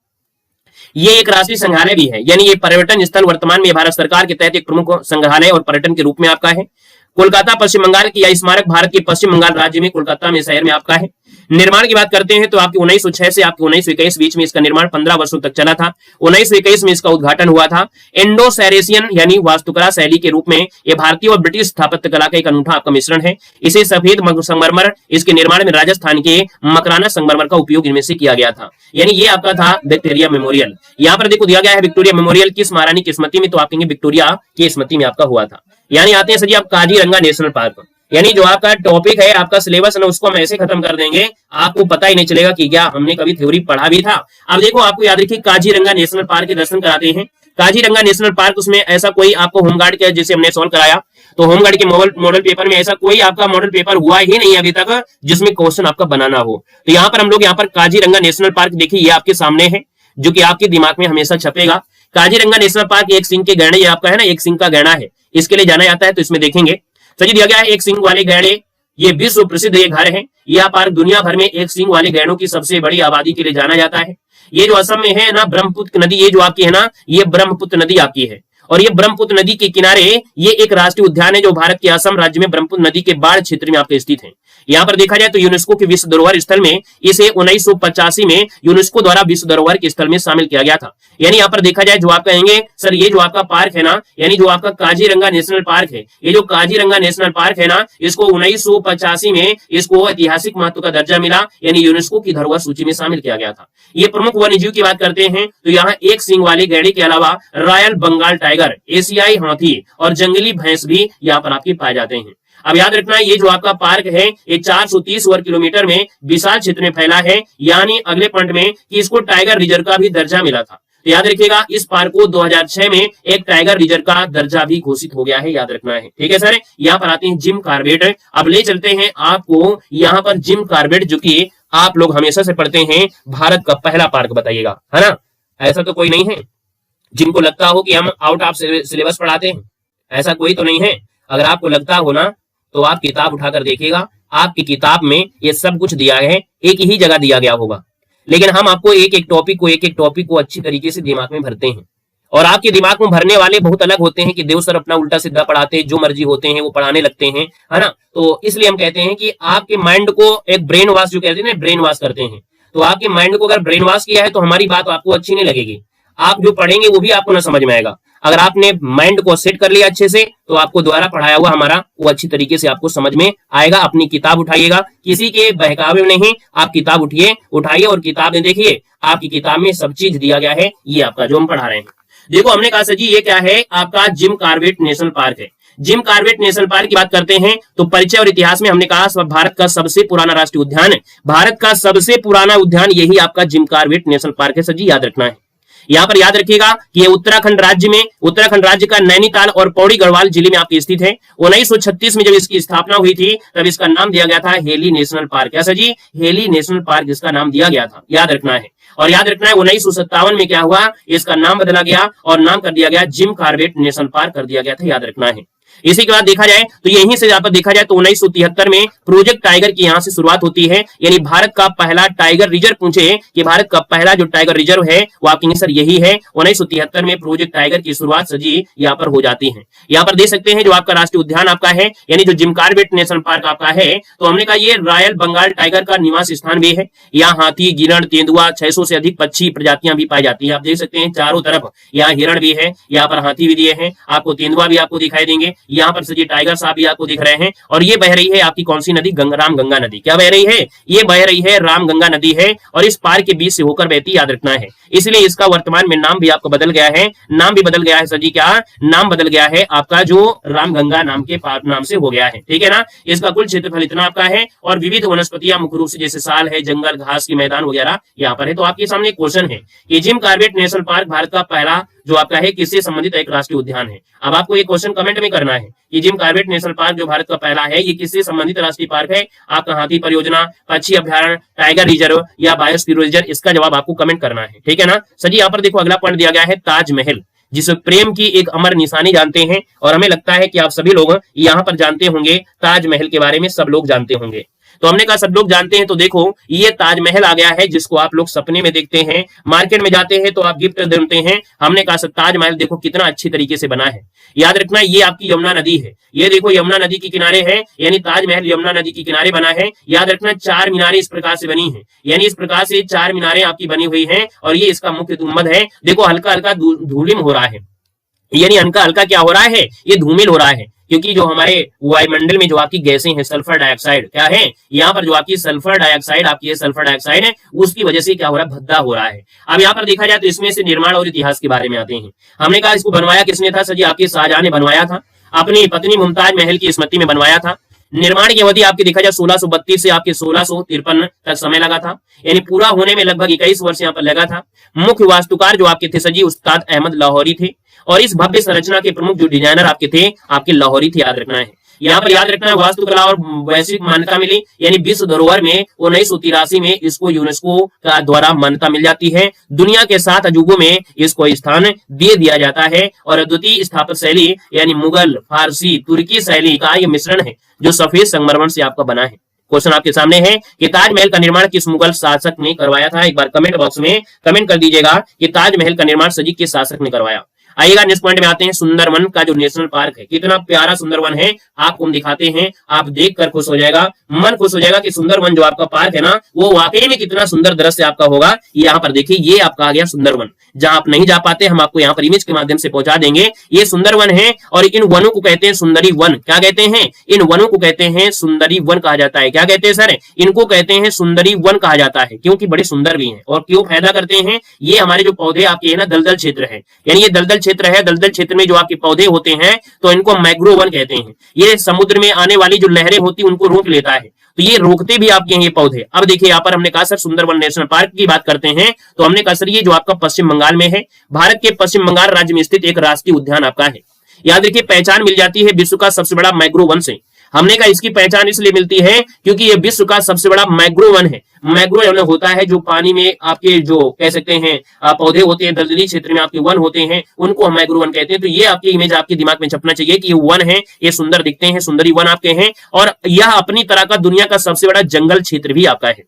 ये एक राष्ट्रीय संग्रहालय भी है, यानी ये पर्यटन स्थल वर्तमान में भारत सरकार के तहत एक प्रमुख संग्रहालय और पर्यटन के रूप में आपका है। कोलकाता पश्चिम बंगाल की यह स्मारक भारत के पश्चिम बंगाल राज्य में कोलकाता में शहर में आपका है। निर्माण की बात करते हैं तो आपकी 1906 से आपकी 1921 बीच में इसका निर्माण 15 वर्षों तक चला था। 1921 में इसका उद्घाटन हुआ था। इंडो सैरेसियन यानी वास्तुकला शैली के रूप में यह भारतीय और ब्रिटिश स्थापत्य कला का एक अनूठा आपका मिश्रण है। इसे सफेद संगमरमर, इसके निर्माण में राजस्थान के मकराना संगमरमर का उपयोग इनमें से किया गया था। यानी ये आपका था विक्टोरिया मेमोरियल। यहाँ पर देखो दिया गया है विक्टोरिया मेमोरियल किस महारानी की स्मृति में, तो आप कहेंगे विक्टोरिया की स्मृति में आपका हुआ था। यानी आते हैं सर जी आप काजीरंगा नेशनल पार्क। यानी जो आपका टॉपिक है आपका सिलेबस ना उसको हम ऐसे खत्म कर देंगे, आपको पता ही नहीं चलेगा कि क्या हमने कभी थ्योरी पढ़ा भी था। अब देखो आपको याद रखिए काजीरंगा नेशनल पार्क के दर्शन कराते हैं। काजीरंगा नेशनल पार्क, उसमें ऐसा कोई आपको होमगार्ड के जैसे हमने सॉल्व कराया, तो होमगार्ड के मॉडल पेपर में ऐसा कोई आपका मॉडल पेपर हुआ ही नहीं अभी तक जिसमें क्वेश्चन आपका बनाना हो। तो यहाँ पर हम लोग यहाँ पर काजीरंगा नेशनल पार्क देखिए ये आपके सामने है, जो कि आपके दिमाग में हमेशा छपेगा। काजीरंगा नेशनल पार्क एक सिंह के गहने, ये आपका है ना एक सिंह का गहना है, इसके लिए जाना जाता है। तो इसमें देखेंगे सजी दिया गया है एक सिंह वाले गहने, ये विश्व प्रसिद्ध ये घर है। यह पार्क दुनिया भर में एक सिंह वाले गहनों की सबसे बड़ी आबादी के लिए जाना जाता है। ये जो असम में है ना ब्रह्मपुत्र नदी, ये जो आपकी है ना ये ब्रह्मपुत्र नदी आपकी है, और ये ब्रह्मपुत्र नदी के किनारे ये एक राष्ट्रीय उद्यान है जो भारत के असम राज्य में ब्रह्मपुत्र नदी के बाढ़ क्षेत्र में आपके स्थित है। यहाँ पर देखा जाए तो यूनेस्को के विश्व धरोहर स्थल में इसे 1985 में यूनेस्को द्वारा विश्व धरोहर के स्थल में शामिल किया गया था। यानी यहाँ पर देखा जाए जो आप कहेंगे सर ये जो आपका पार्क है ना, यानी जो आपका काजीरंगा नेशनल पार्क है, ये जो काजीरंगा नेशनल पार्क है ना, इसको 1985 में इसको ऐतिहासिक महत्व का दर्जा मिला, यानी यूनेस्को की धरोहर सूची में शामिल किया गया था। ये प्रमुख वन्यजीव की बात करते हैं तो यहाँ एक सींग वाले गैंडे के अलावा रॉयल बंगाल टाइगर, एशियाई हाथी और जंगली भैंस भी यहाँ पर आपके पाए जाते हैं। अब याद रखना ये जो आपका पार्क है ये 430 वर्ग किलोमीटर में विशाल क्षेत्र में फैला है, यानी अगले पॉइंट में कि इसको टाइगर रिजर्व का भी दर्जा मिला था। तो याद रखिएगा इस पार्क को 2006 में एक टाइगर रिजर्व का दर्जा भी घोषित हो गया है, याद रखना है। ठीक है सर, यहाँ पर आते हैं जिम कॉर्बेट। अब ले चलते हैं आपको यहाँ पर जिम कॉर्बेट, जो कि आप लोग हमेशा से पढ़ते हैं, भारत का पहला पार्क बताइएगा, है ना। ऐसा तो कोई नहीं है जिनको लगता हो कि हम आउट ऑफ सिलेबस पढ़ाते हैं, ऐसा कोई तो नहीं है। अगर आपको लगता हो ना तो आप किताब उठाकर देखिएगा, आपकी किताब में ये सब कुछ दिया है, एक ही जगह दिया गया होगा, लेकिन हम आपको एक एक टॉपिक को अच्छी तरीके से दिमाग में भरते हैं। और आपके दिमाग में भरने वाले बहुत अलग होते हैं कि देव सर अपना उल्टा सीधा पढ़ाते हैं, जो मर्जी होते हैं वो पढ़ाने लगते हैं, है ना। तो इसलिए हम कहते हैं कि आपके माइंड को एक ब्रेन वॉश, जो कहते हैं ना ब्रेन वॉश करते हैं, तो आपके माइंड को अगर ब्रेन वॉश किया है तो हमारी बात आपको अच्छी नहीं लगेगी, आप जो पढ़ेंगे वो भी आपको ना समझ में आएगा। अगर आपने माइंड को सेट कर लिया अच्छे से तो आपको द्वारा पढ़ाया हुआ हमारा वो अच्छी तरीके से आपको समझ में आएगा। अपनी किताब उठाइएगा, किसी के बहकावे में नहीं, आप किताब उठाइए और किताब में देखिए, आपकी किताब में सब चीज दिया गया है, ये आपका जो हम पढ़ा रहे हैं। देखो हमने कहा सर जी ये क्या है, आपका जिम कॉर्बेट नेशनल पार्क है। जिम कॉर्बेट नेशनल पार्क की बात करते हैं तो परिचय और इतिहास में हमने कहा भारत का सबसे पुराना राष्ट्रीय उद्यान है, भारत का सबसे पुराना उद्यान यही आपका जिम कॉर्बेट नेशनल पार्क है सर जी, याद रखना है। यहाँ पर याद रखिएगा कि ये उत्तराखंड राज्य का नैनीताल और पौड़ी गढ़वाल जिले में आपकी स्थित है। 1936 में जब इसकी स्थापना हुई थी तब इसका नाम दिया गया था हेली नेशनल पार्क। क्या सर जी, हेली नेशनल पार्क इसका नाम दिया गया था, याद रखना है। और याद रखना है 1957 में क्या हुआ, इसका नाम बदला गया और नाम कर दिया गया जिम कॉर्बेट नेशनल पार्क कर दिया गया था, याद रखना है। इसी के बाद देखा जाए तो यहीं से यहाँ पर देखा जाए तो 1973 में प्रोजेक्ट टाइगर की यहाँ से शुरुआत होती है, यानी भारत का पहला टाइगर रिजर्व। पूछे कि भारत का पहला जो टाइगर रिजर्व है वो आपके सर यही है। 1973 में प्रोजेक्ट टाइगर की शुरुआत सजी यहाँ पर हो जाती है। यहाँ पर देख सकते हैं जो आपका राष्ट्रीय उद्यान आपका है, यानी जो जिम कॉर्बेट नेशनल पार्क आपका है, तो हमने कहा ये रॉयल बंगाल टाइगर का निवास स्थान भी है। यहाँ हाथी, गिरण, तेंदुआ, 600 से अधिक पक्षी प्रजातियां भी पाई जाती है। आप देख सकते हैं चारों तरफ यहाँ हिरण भी है, यहाँ पर हाथी भी दिए हैं, आपको तेंदुआ भी आपको दिखाई देंगे, यहाँ पर सजी टाइगर साहब भी आपको दिख रहे हैं। और ये बह रही है आपकी कौन सी नदी, राम गंगा नदी। क्या बह रही है, ये बह रही है राम गंगा नदी है, और इस पार्क के बीच से होकर बहती, याद रखना है। इसलिए इसका वर्तमान में नाम भी आपको बदल गया है, नाम भी बदल गया है सर जी। क्या नाम बदल गया है आपका, जो राम गंगा नाम के नाम से हो गया है, ठीक है ना। इसका कुल क्षेत्रफल इतना आपका है और विविध वनस्पतियां मुख्य रूप से जैसे साल है, जंगल, घास के मैदान वगैरह यहाँ पर है। तो आपके सामने क्वेश्चन है कि Jim Corbett national park Bharat का पहला जो आपका है किससे संबंधित एक राष्ट्रीय उद्यान है। अब आपको ये क्वेश्चन कमेंट में करना है कि जिम कॉर्बेट नेशनल पार्क जो भारत का पहला है ये किससे संबंधित राष्ट्रीय पार्क है। आपका हाथी परियोजना, पक्षी अभ्यारण्य, टाइगर रिजर्व या बायोस्फीयर रिजर्व, इसका जवाब आपको कमेंट करना है, ठीक है ना। सर जी यहाँ पर देखो अगला पॉइंट दिया गया है ताजमहल, जिसे प्रेम की एक अमर निशानी जानते हैं, और हमें लगता है कि आप सभी लोग यहाँ पर जानते होंगे, ताजमहल के बारे में सब लोग जानते होंगे। तो हमने कहा सब लोग जानते हैं, तो देखो ये ताजमहल आ गया है जिसको आप लोग सपने में देखते हैं, मार्केट में जाते हैं तो आप गिफ्ट देते हैं। हमने कहा सब ताजमहल देखो कितना अच्छी तरीके से बना है। याद रखना ये आपकी यमुना नदी है, ये देखो यमुना नदी के किनारे है, यानी ताजमहल यमुना नदी के किनारे बना है। याद रखना 4 मीनारें इस प्रकार से बनी है, यानी इस प्रकार से 4 मीनारें आपकी बनी हुई है, और ये इसका मुख्य गुंबद है। देखो हल्का हल्का धूलिम हो रहा है, यानी हल्का हल्का क्या हो रहा है, ये धूमिल हो रहा है, क्योंकि जो हमारे वायुमंडल में जो आपकी गैसें हैं, सल्फर डाइऑक्साइड क्या है, यहाँ पर जो आपकी सल्फर डाइऑक्साइड आपकी सल्फर डाइऑक्साइड है, उसकी वजह से क्या हो रहा है, भद्दा हो रहा है। अब यहाँ पर देखा जाए तो इसमें से निर्माण और इतिहास के बारे में आते हैं। हमने कहा इसको बनवाया किसने था सर जी, आपके शाहजहां ने बनवाया था, अपनी पत्नी मुमताज महल की स्मृति में बनवाया था। निर्माण की अवधि आपकी देखा जाए 1632 से आपके 1653 तक समय लगा था, यानी पूरा होने में लगभग 21 वर्ष यहाँ पर लगा था। मुख्य वास्तुकार जो आपके थे सर जी उस्ताद अहमद लाहौरी थे, और इस भव्य संरचना के प्रमुख जो डिजाइनर आपके थे, आपके लाहौरी थे, याद रखना है। यहाँ पर याद रखना है वास्तुकला और वैश्विक मान्यता मिली, यानी विश्व धरोहर में 1983 में इसको यूनेस्को का द्वारा मान्यता मिल जाती है। दुनिया के 7 अजूबों में इसको स्थान दे दिया जाता है, और अद्वितीय स्थापत्य शैली यानी मुगल, फारसी, तुर्की शैली का ये मिश्रण है जो सफेद संगमरमर से आपका बना है। क्वेश्चन आपके सामने है कि ताजमहल का निर्माण किस मुगल शासक ने करवाया था। एक बार कमेंट बॉक्स में कमेंट कर दीजिएगा कि ताजमहल का निर्माण सजी किस शासक ने करवाया। आइएगा नेक्स्ट पॉइंट में आते हैं। सुंदरवन का जो नेशनल पार्क है, कितना प्यारा सुंदरवन है, आपको हम दिखाते हैं, आप देखकर खुश हो जाएगा, मन खुश हो जाएगा कि सुंदरवन जो आपका पार्क है ना, वो वाकई में कितना सुंदर दृश्य आपका होगा। यहाँ पर देखिए, ये आपका आ गया सुंदरवन। जहां आप नहीं जा पाते, हम आपको यहाँ पर इमेज के माध्यम से पहुंचा देंगे। ये सुंदरवन है और इन वनों को कहते हैं सुंदरी वन। क्या कहते हैं? इन वनों को कहते हैं सुंदरी वन कहा जाता है। क्या कहते हैं सर? इनको कहते हैं सुंदरी वन कहा जाता है, क्योंकि बड़े सुंदर भी हैं। और क्यों फायदा करते हैं? ये हमारे जो पौधे आपके है ना, दलदल क्षेत्र है, यानी ये दलदल क्षेत्र है, दलदल क्षेत्र में जो आपके पौधे होते हैं तो इनको मैंग्रोव वन कहते हैं। ये समुद्र में आने वाली जो लहरें होती है उनको रोक लेता है, तो ये रोकते भी आपके हैं ये पौधे। अब देखिए यहाँ पर हमने कहा सर सुंदरवन नेशनल पार्क की बात करते हैं, तो हमने कहा सर ये जो आपका पश्चिम बंगाल में है, भारत के पश्चिम बंगाल राज्य में स्थित एक राष्ट्रीय उद्यान आपका है। याद रखिए, पहचान मिल जाती है विश्व का सबसे बड़ा मैंग्रोव वन से। हमने कहा इसकी पहचान इसलिए मिलती है क्योंकि ये विश्व का सबसे बड़ा मैंग्रोव वन है। मैंग्रोव होता है जो पानी में आपके जो कह सकते हैं पौधे होते हैं, दलदली क्षेत्र में आपके वन होते हैं, उनको हम मैंग्रोव वन कहते हैं। तो ये आपकी इमेज आपके दिमाग में छपना चाहिए कि ये वन है, ये सुंदर दिखते हैं, सुंदरी वन आपके हैं, और यह अपनी तरह का दुनिया का सबसे बड़ा जंगल क्षेत्र भी आपका है।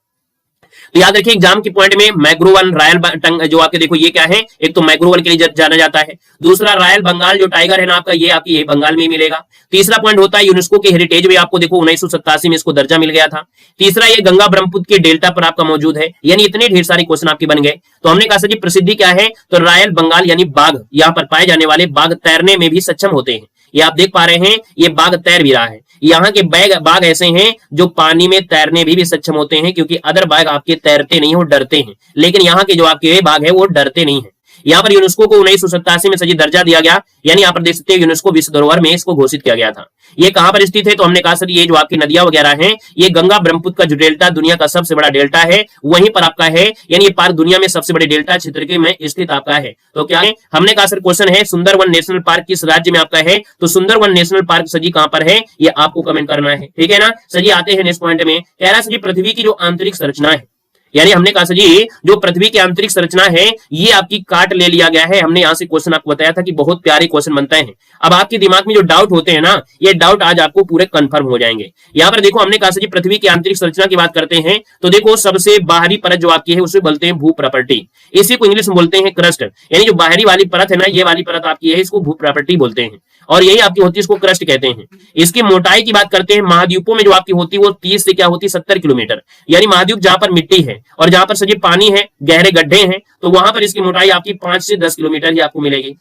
तो याद रखिए एग्जाम की पॉइंट में मैंग्रोव वन, रॉयल जो आपके देखो ये क्या है, एक तो मैंग्रोव वन के लिए जाना जाता है, दूसरा रॉयल बंगाल जो टाइगर है ना आपका, ये आपकी बंगाल में ही मिलेगा। तीसरा पॉइंट होता है यूनेस्को के हेरिटेज में, आपको देखो 1987 में इसको दर्जा मिल गया था। तीसरा ये गंगा ब्रह्मपुत्र के डेल्टा पर आपका मौजूद है। यानी इतने ढेर सारे क्वेश्चन आपके बन गए। तो हमने कहा सर जी प्रसिद्धि क्या है, तो रॉयल बंगाल यानी बाघ, यहाँ पर पाए जाने वाले बाघ तैरने में भी सक्षम होते हैं। ये आप देख पा रहे हैं, ये बाघ तैर भी रहा है। यहाँ के बाघ ऐसे हैं जो पानी में तैरने भी सक्षम होते हैं, क्योंकि अदर बाघ आपके तैरते नहीं, वो डरते हैं, लेकिन यहाँ के जो आपके बाघ है वो डरते नहीं है। यहाँ पर यूनेस्को को 1987 में सजी दर्जा दिया गया, यानी यहाँ पर देख सकते हैं यूनेस्को विश्व धरोहर में इसको घोषित किया गया था। ये कहां पर स्थित है, तो हमने कहा सर ये जो आपकी नदियां वगैरह हैं, ये गंगा ब्रह्मपुत्र का जो डेल्टा दुनिया का सबसे बड़ा डेल्टा है वहीं पर आपका है, यानी ये पार्क दुनिया में सबसे बड़े डेल्टा क्षेत्र के में स्थित आपका है। तो क्या है, हमने कहा सर क्वेश्चन है सुंदरवन नेशनल पार्क किस राज्य में आपका है, तो सुंदरवन नेशनल पार्क सजी कहां पर है, ये आपको कमेंट करना है, ठीक है ना। सजी आते हैं नेक्स्ट पॉइंट में, कह रहा सजी पृथ्वी की जो आंतरिक संरचना है, यानी हमने कहा जी जो पृथ्वी की आंतरिक संरचना है ये आपकी काट ले लिया गया है। हमने यहां से क्वेश्चन आपको बताया था कि बहुत प्यारे क्वेश्चन बनते हैं। अब आपके दिमाग में जो डाउट होते हैं ना, ये डाउट आज आपको पूरे कंफर्म हो जाएंगे। यहाँ पर देखो हमने कहा जी पृथ्वी की आंतरिक संरचना की बात करते हैं, तो देखो सबसे बाहरी परत जो आपकी है उसे बोलते हैं भू प्रॉपर्टी, इसी को इंग्लिश में बोलते हैं क्रस्ट। यानी जो बाहरी वाली परत है ना, ये वाली परत आपकी है, इसको भू प्रॉपर्टी बोलते हैं, और यही आपकी होती है, इसको क्रस्ट कहते हैं। इसकी मोटाई की बात करते हैं, महाद्वीपों में जो आपकी होती है वो 30 से क्या होती है 70 किलोमीटर, यानी महाद्वीप जहां पर मिट्टी है और जहां पर सजी पानी है, गहरे गड्ढे हैं, तो वहां पर इसकी मोटाई आपकी 5 से 10 किलोमीटर ही आपको मिलेगी।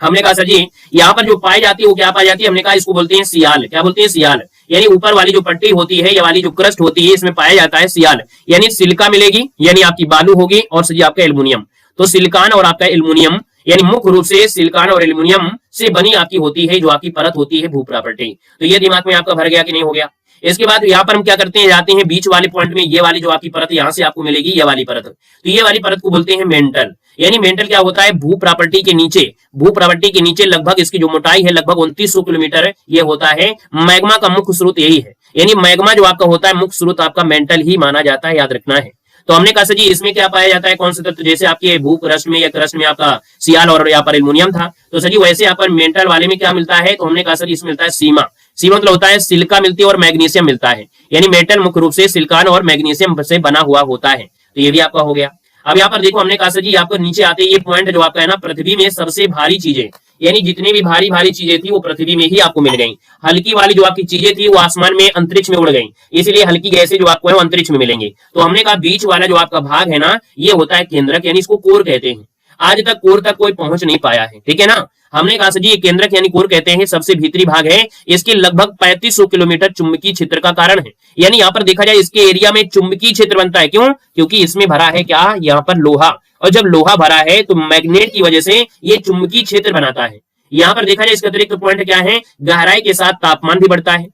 हमने कहा सर जी यहाँ पर जो पाई जाती है वो क्या पाई जाती है, हमने कहा इसको बोलते हैं सियाल। क्या बोलते हैं, सियाल। यानी ऊपर वाली जो पट्टी होती है, ये वाली जो क्रस्ट होती है, इसमें पाया जाता है सियाल। यानी सिलिका मिलेगी, यानी आपकी बालू होगी, और सर जी आपका एल्युमिनियम। तो सिलिकॉन और आपका एल्युमिनियम, यानी मुख्य रूप से सिलिकॉन और एल्युमिनियम से बनी आपकी होती है जो आपकी परत होती है भू प्रॉपर्टी। तो ये दिमाग में आपका भर गया कि नहीं हो गया। इसके बाद यहाँ पर हम क्या करते हैं, जाते हैं बीच वाले पॉइंट में, ये वाली जो आपकी परत यहाँ से आपको मिलेगी, ये वाली परत, तो ये वाली परत को बोलते हैं मेंटल। यानी मेंटल क्या होता है, भू प्रॉपर्टी के नीचे, भू प्रॉपर्टी के नीचे लगभग इसकी जो मोटाई है लगभग 2900 किलोमीटर ये होता है। मैग्मा का मुख्य स्रोत यही है, यानी मैग्मा जो आपका होता है मुख्य स्रोत आपका मेंटल ही माना जाता है, याद रखना है। तो हमने कहा सर जी इसमें क्या पाया जाता है, कौन से तत्व, जैसे आपके भू क्रस्ट में या क्रस्ट में आपका सियाल और यहाँ पर एल्युमिनियम था, तो सर जी वैसे यहाँ पर मेंटल वाले में क्या मिलता है, तो हमने कहा सर इसमें मिलता है सीमा। सीमा मतलब होता है सिलिका मिलती है और मैग्नीशियम मिलता है, यानी मेटल मुख्य रूप से सिलिकॉन और मैग्नीशियम से बना हुआ होता है। तो ये भी आपका हो गया। अब यहाँ पर देखो हमने कहा सर जी आपको नीचे आते ये पॉइंट जो आपका है ना, पृथ्वी में सबसे भारी चीजें, यानी जितनी भी भारी भारी चीजें थी वो पृथ्वी में ही आपको मिल गई। हल्की वाली जो आपकी चीजें थी वो आसमान में अंतरिक्ष में उड़ गई, इसीलिए हल्की गैसें जो आपको है वो अंतरिक्ष में मिलेंगी। तो हमने कहा बीच वाला जो आपका भाग है ना, ये होता है केंद्रक, यानी इसको कोर कहते हैं। आज तक कोर तक कोई पहुंच नहीं पाया है, ठीक है ना। हमने कहा सर जी ये केंद्रक यानी कोर कहते हैं, सबसे भीतरी भाग है, इसके लगभग 3500 किलोमीटर चुंबकीय क्षेत्र का कारण है। यानी यहाँ पर देखा जाए इसके एरिया में चुंबकीय क्षेत्र बनता है, क्यों, क्योंकि इसमें भरा है क्या, यहाँ पर लोहा, और जब लोहा भरा है तो मैग्नेट की वजह से ये चुंबकीय क्षेत्र बनाता है। यहाँ पर देखा जाए इसका अतिरिक्त पॉइंट क्या है, गहराई के साथ तापमान भी बढ़ता है।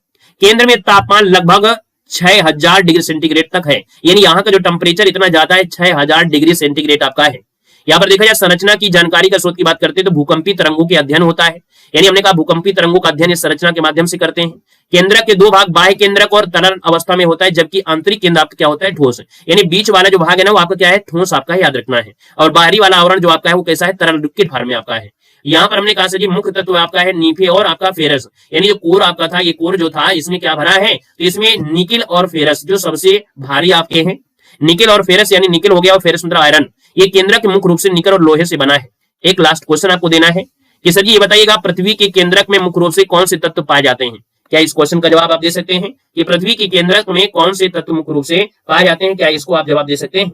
केंद्र में तापमान लगभग 6000 डिग्री सेंटीग्रेड तक है, यानी यहाँ का जो टेम्परेचर इतना ज्यादा है 6000 डिग्री सेंटीग्रेड आपका है। यहाँ पर देखा जाए संरचना की जानकारी का स्रोत की बात करते हैं तो भूकंपी तरंगों के अध्ययन होता है, यानी हमने कहा भूकंपी तरंगों का अध्ययन इस संरचना के माध्यम से करते हैं। केंद्रक के दो भाग, बाह्य केंद्रक और तरल अवस्था में होता है, जबकि आंतरिक केंद्र आपका क्या होता है, ठोस। यानी बीच वाला जो भाग है ना वो आपका क्या है, ठोस आपका याद रखना है, और बाहरी वाला आवरण जो आपका है वो कैसा है, तरल लिक्विड फॉर्म में आपका है। यहाँ पर हमने कहा सर जी मुख्य तत्व आपका है नीफे और आपका फेरस, यानी जो कोर आपका था, ये कोर जो था इसमें क्या भरा है, तो इसमें निकिल और फेरस जो सबसे भारी आपके हैं। निकिल और फेरस, यानी निकिल हो गया और फेरस मतलब आयरन, ये केंद्रक मुख्य रूप से निकल और लोहे से बना है। एक लास्ट क्वेश्चन आपको देना है कि सर जी ये बताइएगा, पृथ्वी के केंद्रक में मुख्य रूप से कौन से तत्व पाए जाते हैं? क्या इस क्वेश्चन का जवाब आप दे सकते हैं कि पृथ्वी के केंद्रक में कौन से तत्व मुख्य रूप से पाए जाते हैं? क्या इसको आप जवाब दे सकते हैं,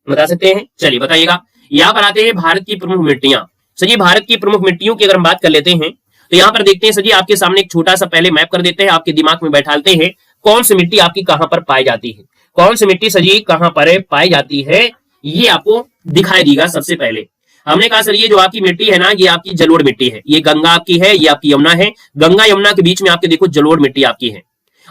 बता सकते हैं? चलिए बताइएगा। यहाँ पर आते हैं भारत की प्रमुख मिट्टियां। सर जी भारत की प्रमुख मिट्टियों की अगर हम बात कर लेते हैं तो यहाँ पर देखते हैं सर जी, आपके सामने एक छोटा सा पहले मैप कर देते हैं, आपके दिमाग में बैठाते हैं कौन सी मिट्टी आपकी कहां पर पाई जाती है, कौन सी मिट्टी सर जी कहां पर पाई जाती है, ये आपको दिखाई देगा। सबसे पहले हमने कहा सर ये जो आपकी मिट्टी है ना, ये आपकी जलोढ़ मिट्टी है, ये गंगा आपकी है, ये आपकी यमुना है, गंगा यमुना के बीच में आपके देखो जलोढ़ मिट्टी आपकी है।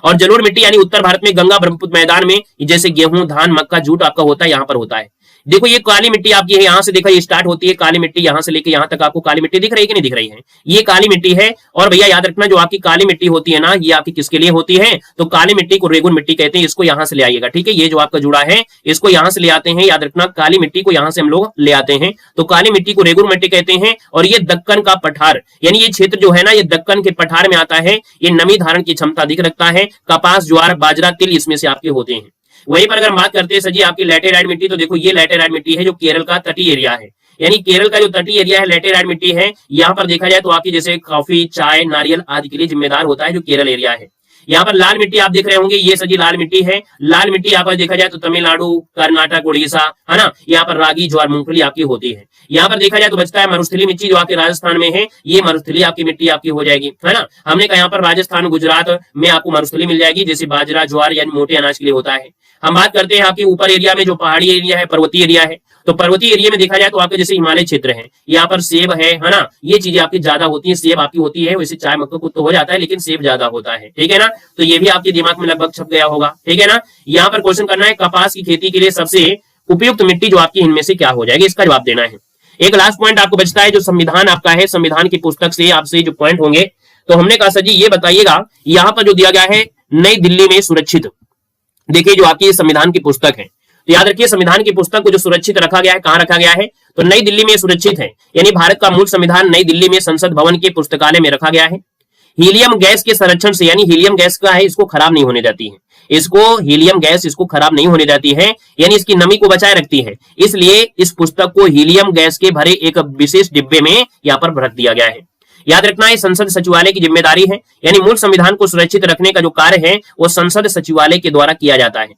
और जलोढ़ मिट्टी यानी उत्तर भारत में गंगा ब्रह्मपुत्र मैदान में जैसे गेहूं धान मक्का जूट आपका होता है, यहाँ पर होता है। देखो ये काली मिट्टी आपकी है, यहां से देखो ये स्टार्ट होती है काली मिट्टी, यहां से लेके यहां तक आपको काली मिट्टी दिख रही है कि नहीं दिख रही है, ये काली मिट्टी है। और भैया याद रखना जो आपकी काली मिट्टी होती है ना, ये आपकी किसके लिए होती है, तो काली मिट्टी को रेगुन मिट्टी कहते हैं, इसको यहां से ले आइएगा, ठीक है। ये जो आपका जुड़ा है इसको यहां से ले आते हैं, याद रखना काली मिट्टी को यहां से हम लोग ले आते हैं, तो काली मिट्टी को रेगुन मिट्टी कहते हैं। और ये दक्कन का पठार यानी ये क्षेत्र जो है ना, ये दक्कन के पठार में आता है, ये नमी धारण की क्षमता अधिक रखता है, कपास ज्वार बाजरा तिल इसमें से आपके होते हैं। वहीं पर अगर बात करते हैं सर जी आपकी लैटेराइट मिट्टी, तो देखो ये लैटेराइट मिट्टी है जो केरल का तटीय एरिया है, यानी केरल का जो तटीय एरिया है लैटेराइट मिट्टी है। यहाँ पर देखा जाए तो आपकी जैसे कॉफी चाय नारियल आदि के लिए जिम्मेदार होता है जो केरल एरिया है। यहाँ पर लाल मिट्टी आप देख रहे होंगे, ये सर जी लाल मिट्टी है। लाल मिट्टी यहाँ पर देखा जाए तो तमिलनाडु कर्नाटक उड़ीसा है ना, यहाँ पर रागी ज्वार मूंगफली आपकी होती है। यहाँ पर देखा जाए तो बचता है मरुस्थली मिट्टी जो आपके राजस्थान में है, ये मरुस्थली आपकी मिट्टी आपकी हो जाएगी, है ना। हमने कहा यहाँ पर राजस्थान गुजरात में आपको मरुस्थली मिल जाएगी, जैसे बाजरा ज्वार यानी मोटे अनाज के लिए होता है। हम बात करते हैं आपके ऊपर एरिया में जो पहाड़ी एरिया है पर्वतीय एरिया है, तो पर्वतीय एरिया में देखा जाए तो आपके जैसे हिमालय क्षेत्र है, यहाँ पर सेब है ना, ये चीजें आपकी ज्यादा होती है, सेब आपकी होती है। वैसे चाय मक्का को तो हो जाता है लेकिन सेब ज्यादा होता है, ठीक है ना। तो ये भी आपके दिमाग में लगभग छप गया होगा, ठीक है ना। यहाँ पर क्वेश्चन करना है कपास की खेती के लिए सबसे उपयुक्त मिट्टी जो आपकी इनमें से क्या हो जाएगी, इसका जवाब देना है। एक लास्ट पॉइंट आपको बचता है जो संविधान आपका है, संविधान की पुस्तक से आपसे जो पॉइंट होंगे, तो हमने कहा सर जी ये बताइएगा यहाँ पर जो दिया गया है नई दिल्ली में सुरक्षित, देखिए जो आपकी संविधान की पुस्तक है, तो याद रखिए संविधान की पुस्तक को जो सुरक्षित रखा गया है, कहां रखा गया है, तो नई दिल्ली में सुरक्षित है, यानी भारत का मूल संविधान नई दिल्ली में संसद भवन के पुस्तकालय में रखा गया है। हीलियम गैस के संरक्षण से, यानी हीलियम गैस का है इसको खराब नहीं होने देती है, इसको हीलियम गैस इसको खराब नहीं होने देती है, यानी इसकी नमी को बचाए रखती है, इसलिए इस पुस्तक को हीलियम गैस के भरे एक विशेष डिब्बे में यहाँ पर रख दिया गया है। याद रखना है संसद सचिवालय की जिम्मेदारी है, यानी मूल संविधान को सुरक्षित रखने का जो कार्य है वो संसद सचिवालय के द्वारा किया जाता है।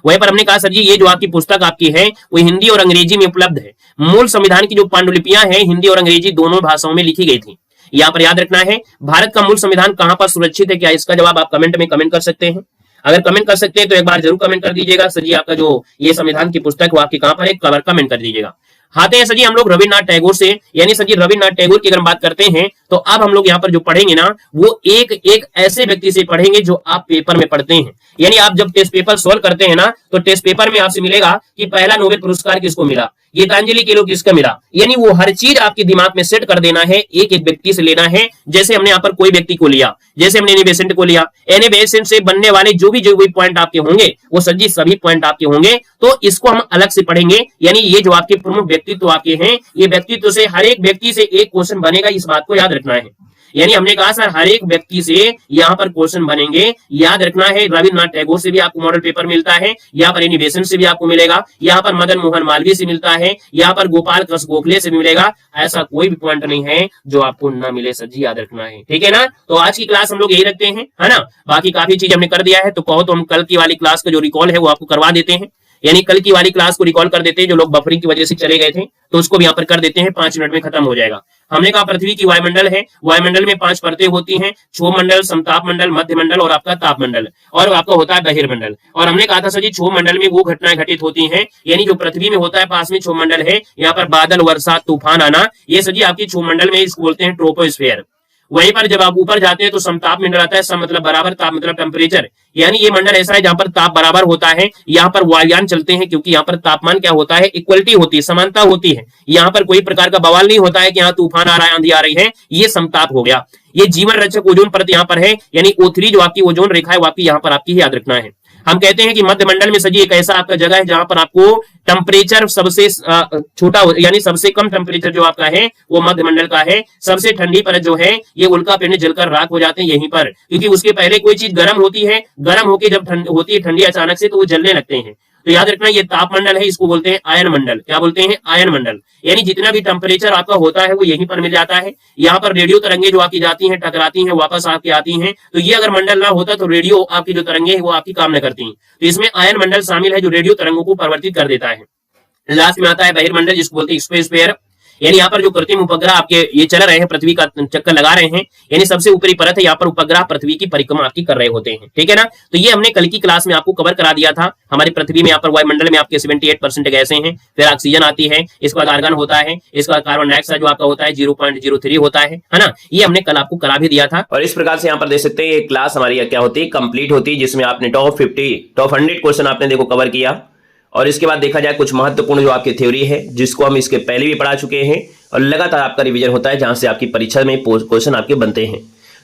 वहीं पर हमने कहा सर जी ये जो आपकी पुस्तक आपकी है वो हिंदी और अंग्रेजी में उपलब्ध है। मूल संविधान की जो पांडुलिपियां हैं हिंदी और अंग्रेजी दोनों भाषाओं में लिखी गई थी। यहाँ पर याद रखना है भारत का मूल संविधान कहां पर सुरक्षित है, क्या इसका जवाब आप कमेंट में कमेंट कर सकते हैं। अगर कमेंट कर सकते हैं तो एक बार जरूर कमेंट कर दीजिएगा सर जी आपका जो ये संविधान की पुस्तक वो आपकी कहां पर है, कमेंट कर दीजिएगा। आते हैं सर जी हम लोग रविन्द्रनाथ टैगोर से, यानी सर जी रविन्द्रनाथ टैगोर की अगर बात करते हैं तो अब हम लोग यहाँ पर जो पढ़ेंगे ना वो एक एक ऐसे व्यक्ति से पढ़ेंगे जो आप पेपर में पढ़ते हैं, यानी आप जब टेस्ट पेपर सॉल्व करते हैं ना तो टेस्ट पेपर में आपसे मिलेगा कि पहला नोबेल पुरस्कार किसको मिला, गीतांजलि के लोग किसका मिला, यानी वो हर चीज आपके दिमाग में सेट कर देना है, एक एक व्यक्ति से लेना है। जैसे हमने यहाँ पर कोई व्यक्ति को लिया, जैसे हमने एनी बेसेंट को लिया, एनी बेसेंट से बनने वाले जो भी पॉइंट आपके होंगे वो सर जी सभी पॉइंट आपके होंगे, तो इसको हम अलग से पढ़ेंगे। यानी ये जो आपके प्रमुख व्यक्तित्व आपके हैं, ये व्यक्तित्व से हर एक व्यक्ति से एक क्वेश्चन बनेगा, इस बात को याद रखना है। यानी हमने कहा सर हर एक व्यक्ति से यहाँ पर क्वेश्चन बनेंगे, याद रखना है। रविन्द्रनाथ टैगोर से भी आपको मॉडल पेपर मिलता है, यहाँ पर एनी बेसेंट से भी आपको मिलेगा, यहाँ पर मदन मोहन मालवीय से मिलता है, यहाँ पर गोपाल कृष्ण गोखले से भी मिलेगा। ऐसा कोई भी पॉइंट नहीं है जो आपको ना मिले सर जी, याद रखना है, ठीक है ना। तो आज की क्लास हम लोग यही रखते हैं, है ना। बाकी काफी चीज हमने कर दिया है, तो कहो तो हम कल की वाली क्लास का जो रिकॉल है वो आपको करवा देते हैं, यानी कल की वाली क्लास को रिकॉल कर देते हैं। जो लोग बफरिंग की वजह से चले गए थे तो उसको भी यहाँ पर कर देते हैं, 5 मिनट में खत्म हो जाएगा। हमने कहा पृथ्वी की वायुमंडल है, वायुमंडल में 5 परतें होती हैं, क्षोभ मंडल, समताप मंडल, मध्य मंडल और आपका ताप मंडल, और आपका होता है बहिर्मंडल। और हमने कहा था सर जी क्षोभ मंडल में वो घटनाएं घटित होती हैं, यानी जो पृथ्वी में होता है पास में क्षोभ मंडल है, यहाँ पर बादल वर्षा तूफान आना, ये सर जी आपकी क्षोभ मंडल में इसको बोलते हैं ट्रोपोस्फेयर। वहीं पर जब आप ऊपर जाते हैं तो समताप मंडल आता है, सम मतलब बराबर, ताप मतलब टेम्परेचर, यानी ये मंडल ऐसा है जहां पर ताप बराबर होता है, यहाँ पर वायुयान चलते हैं, क्योंकि यहाँ पर तापमान क्या होता है, इक्वलिटी होती है, समानता होती है, यहाँ पर कोई प्रकार का बवाल नहीं होता है कि यहाँ तूफान आ रहा है आंधी आ रही है, ये समताप हो गया। ये जीवन रक्षक ओजोन परत यहाँ पर है, यानी O3 जो आपकी ओजोन रेखा है वो आपकी यहाँ पर आपकी याद रखना है। हम कहते हैं कि मध्य मंडल में सजी एक ऐसा आपका जगह है जहां पर आपको टेम्परेचर सबसे छोटा यानी सबसे कम टेम्परेचर जो आपका है वो मध्य मंडल का है। सबसे ठंडी परत जो है ये उल्का पिंड जलकर राख हो जाते हैं यहीं पर, क्योंकि उसके पहले कोई चीज गर्म होती है, गर्म होकर जब होती है ठंडी अचानक से तो वो जलने लगते हैं। तो याद रखना ये ताप मंडल है, इसको बोलते हैं आयन मंडल। क्या बोलते हैं? आयन मंडल। यानी जितना भी टेम्परेचर आपका होता है वो यहीं पर मिल जाता है। यहाँ पर रेडियो तरंगे जो आपकी जाती हैं, टकराती हैं, वापस आपकी आती हैं। तो ये अगर मंडल ना होता तो रेडियो आपकी जो तरंगे हैं वो आपकी काम न करती। तो इसमें आयन मंडल शामिल है जो रेडियो तरंगों को परिवर्तित कर देता है। लास्ट में आता है बहिर्मंडल, जिसको बोलते हैं स्पेसफेयर। यानी यहाँ पर जो कृत्रिम उपग्रह आपके ये चल रहे हैं, पृथ्वी का चक्कर लगा रहे हैं, यानी सबसे ऊपरी परत है, यहाँ पर उपग्रह पृथ्वी की परिक्रमा आपकी कर रहे होते हैं। ठीक है ना? तो ये हमने कल की क्लास में आपको कवर करा दिया था। हमारी पृथ्वी में यहाँ पर वायुमंडल में आपके 78% गैसें हैं, फिर ऑक्सीजन आती है, इसके बाद आर्गन होता है, इसके बाद कार्बन डाइऑक्साइड जो आपका होता है 0.03 होता है ना? ये हमने कल आपको करा भी दिया था। और इस प्रकार से यहाँ पर देख सकते हैं ये क्लास हमारी क्या होती है, कंप्लीट होती है, जिसमें आपने टॉप 100 क्वेश्चन आपने देखो कवर किया। और इसके बाद देखा जाए कुछ महत्वपूर्ण जो आपकी थ्योरी है, जिसको हम इसके पहले भी पढ़ा चुके हैं, और लगातार आपका रिवीजन होता है, जहां से आपकी परीक्षा में क्वेश्चन आपके बनते हैं।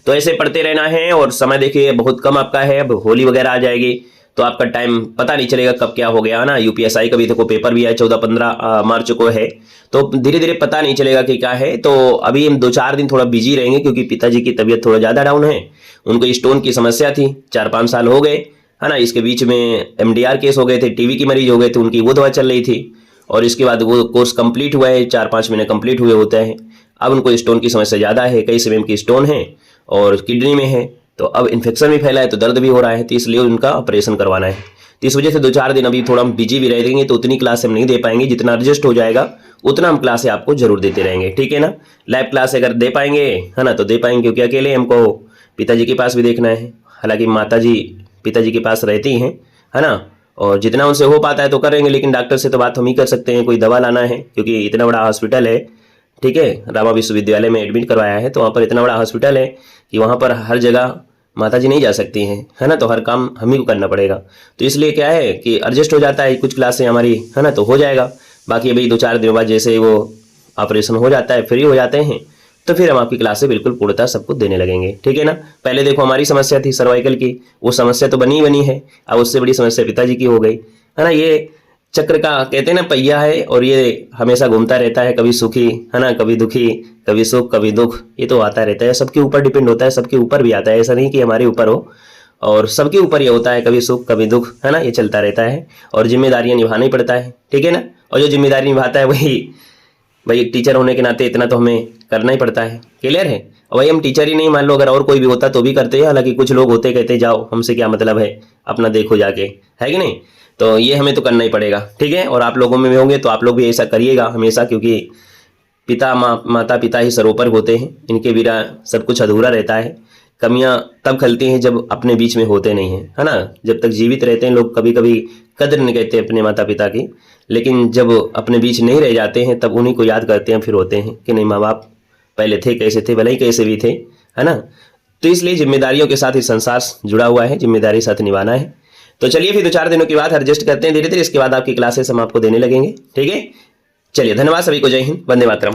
तो ऐसे पढ़ते रहना है। और समय देखिए बहुत कम आपका है, अब होली वगैरह आ जाएगी तो आपका टाइम पता नहीं चलेगा कब क्या हो गया है ना। यूपीएसआई का भी देखो पेपर भी है 14-15 मार्च को है, तो धीरे धीरे पता नहीं चलेगा कि क्या है। तो अभी हम 2-4 दिन थोड़ा बिजी रहेंगे, क्योंकि पिताजी की तबीयत थोड़ा ज्यादा डाउन है, उनको स्टोन की समस्या थी, 4-5 साल हो गए है ना। इसके बीच में एमडीआर केस हो गए थे, टीवी की मरीज हो गए थे, उनकी वो दवा चल रही थी, और इसके बाद वो कोर्स कंप्लीट हुआ है, 4-5 महीने कंप्लीट हुए होते हैं। अब उनको स्टोन की समस्या ज़्यादा है, कई सीएम की स्टोन है और किडनी में है, तो अब इन्फेक्शन भी फैला है, तो दर्द भी हो रहा है, तो इसलिए उनका ऑपरेशन करवाना है। तो इस वजह से 2-4 दिन अभी थोड़ा हम बिजी भी रहेंगे, तो उतनी क्लास हम नहीं दे पाएंगे। जितना एडजस्ट हो जाएगा उतना हम क्लासें आपको जरूर देते रहेंगे। ठीक है ना? लाइव क्लास अगर दे पाएंगे है ना तो दे पाएंगे, क्योंकि अकेले हमको पिताजी के पास भी देखना है। हालांकि माताजी पिताजी के पास रहती हैं है ना, और जितना उनसे हो पाता है तो करेंगे, लेकिन डॉक्टर से तो बात हम ही कर सकते हैं। कोई दवा लाना है, क्योंकि इतना बड़ा हॉस्पिटल है, ठीक है, रामा विश्वविद्यालय में एडमिट करवाया है, तो वहाँ पर इतना बड़ा हॉस्पिटल है कि वहाँ पर हर जगह माताजी नहीं जा सकती हैं है ना, तो हर काम हम ही को करना पड़ेगा। तो इसलिए क्या है कि एडजस्ट हो जाता है, कुछ क्लासें हमारी है ना तो हो जाएगा। बाकी अभी 2-4 दिनों बाद जैसे वो ऑपरेशन हो जाता है, फ्री हो जाते हैं, तो फिर हम आपकी क्लासें बिल्कुल पूर्णतः सबको देने लगेंगे। ठीक है ना? पहले देखो हमारी समस्या थी सर्वाइकल की, वो समस्या तो बनी बनी है, अब उससे बड़ी समस्या पिताजी की हो गई है ना। ये चक्र का कहते हैं ना पहिया है, और ये हमेशा घूमता रहता है, कभी सुखी है ना, कभी दुखी, कभी सुख कभी दुख, ये तो आता रहता है, सबके ऊपर डिपेंड होता है, सबके ऊपर भी आता है, ऐसा नहीं कि हमारे ऊपर हो, और सबके ऊपर ये होता है, कभी सुख कभी दुख है ना, ये चलता रहता है, और जिम्मेदारियां निभाना ही पड़ता है। ठीक है ना? और जो जिम्मेदारी निभाता है भाई टीचर होने के नाते इतना तो हमें करना ही पड़ता है। क्लियर है? और भाई हम टीचर ही नहीं, मान लो अगर और कोई भी होता तो भी करते हैं, हालांकि कुछ लोग होते कहते जाओ हमसे क्या मतलब है, अपना देखो जाके, है कि नहीं? तो ये हमें तो करना ही पड़ेगा। ठीक है? और आप लोगों में भी होंगे तो आप लोग भी ऐसा करिएगा हमेशा, क्योंकि माता पिता ही सर्वोपरि होते हैं, इनके बिना सब कुछ अधूरा रहता है। कमियां तब खलती हैं जब अपने बीच में होते नहीं हैं, है ना। जब तक जीवित रहते हैं लोग कभी कभी कदर नहीं करते अपने माता पिता की, लेकिन जब अपने बीच नहीं रह जाते हैं तब उन्हीं को याद करते हैं, फिर होते हैं कि नहीं माँ बाप पहले थे कैसे थे, भले ही कैसे भी थे, है ना। तो इसलिए जिम्मेदारियों के साथ ही संसार जुड़ा हुआ है, जिम्मेदारी साथ निभाना है। तो चलिए फिर 2-4 दिनों के बाद एडजस्ट करते हैं धीरे धीरे, इसके बाद आपकी क्लासेस हम आपको देने लगेंगे। ठीक है? चलिए, धन्यवाद सभी को, जय हिंद, वंदे मातरम।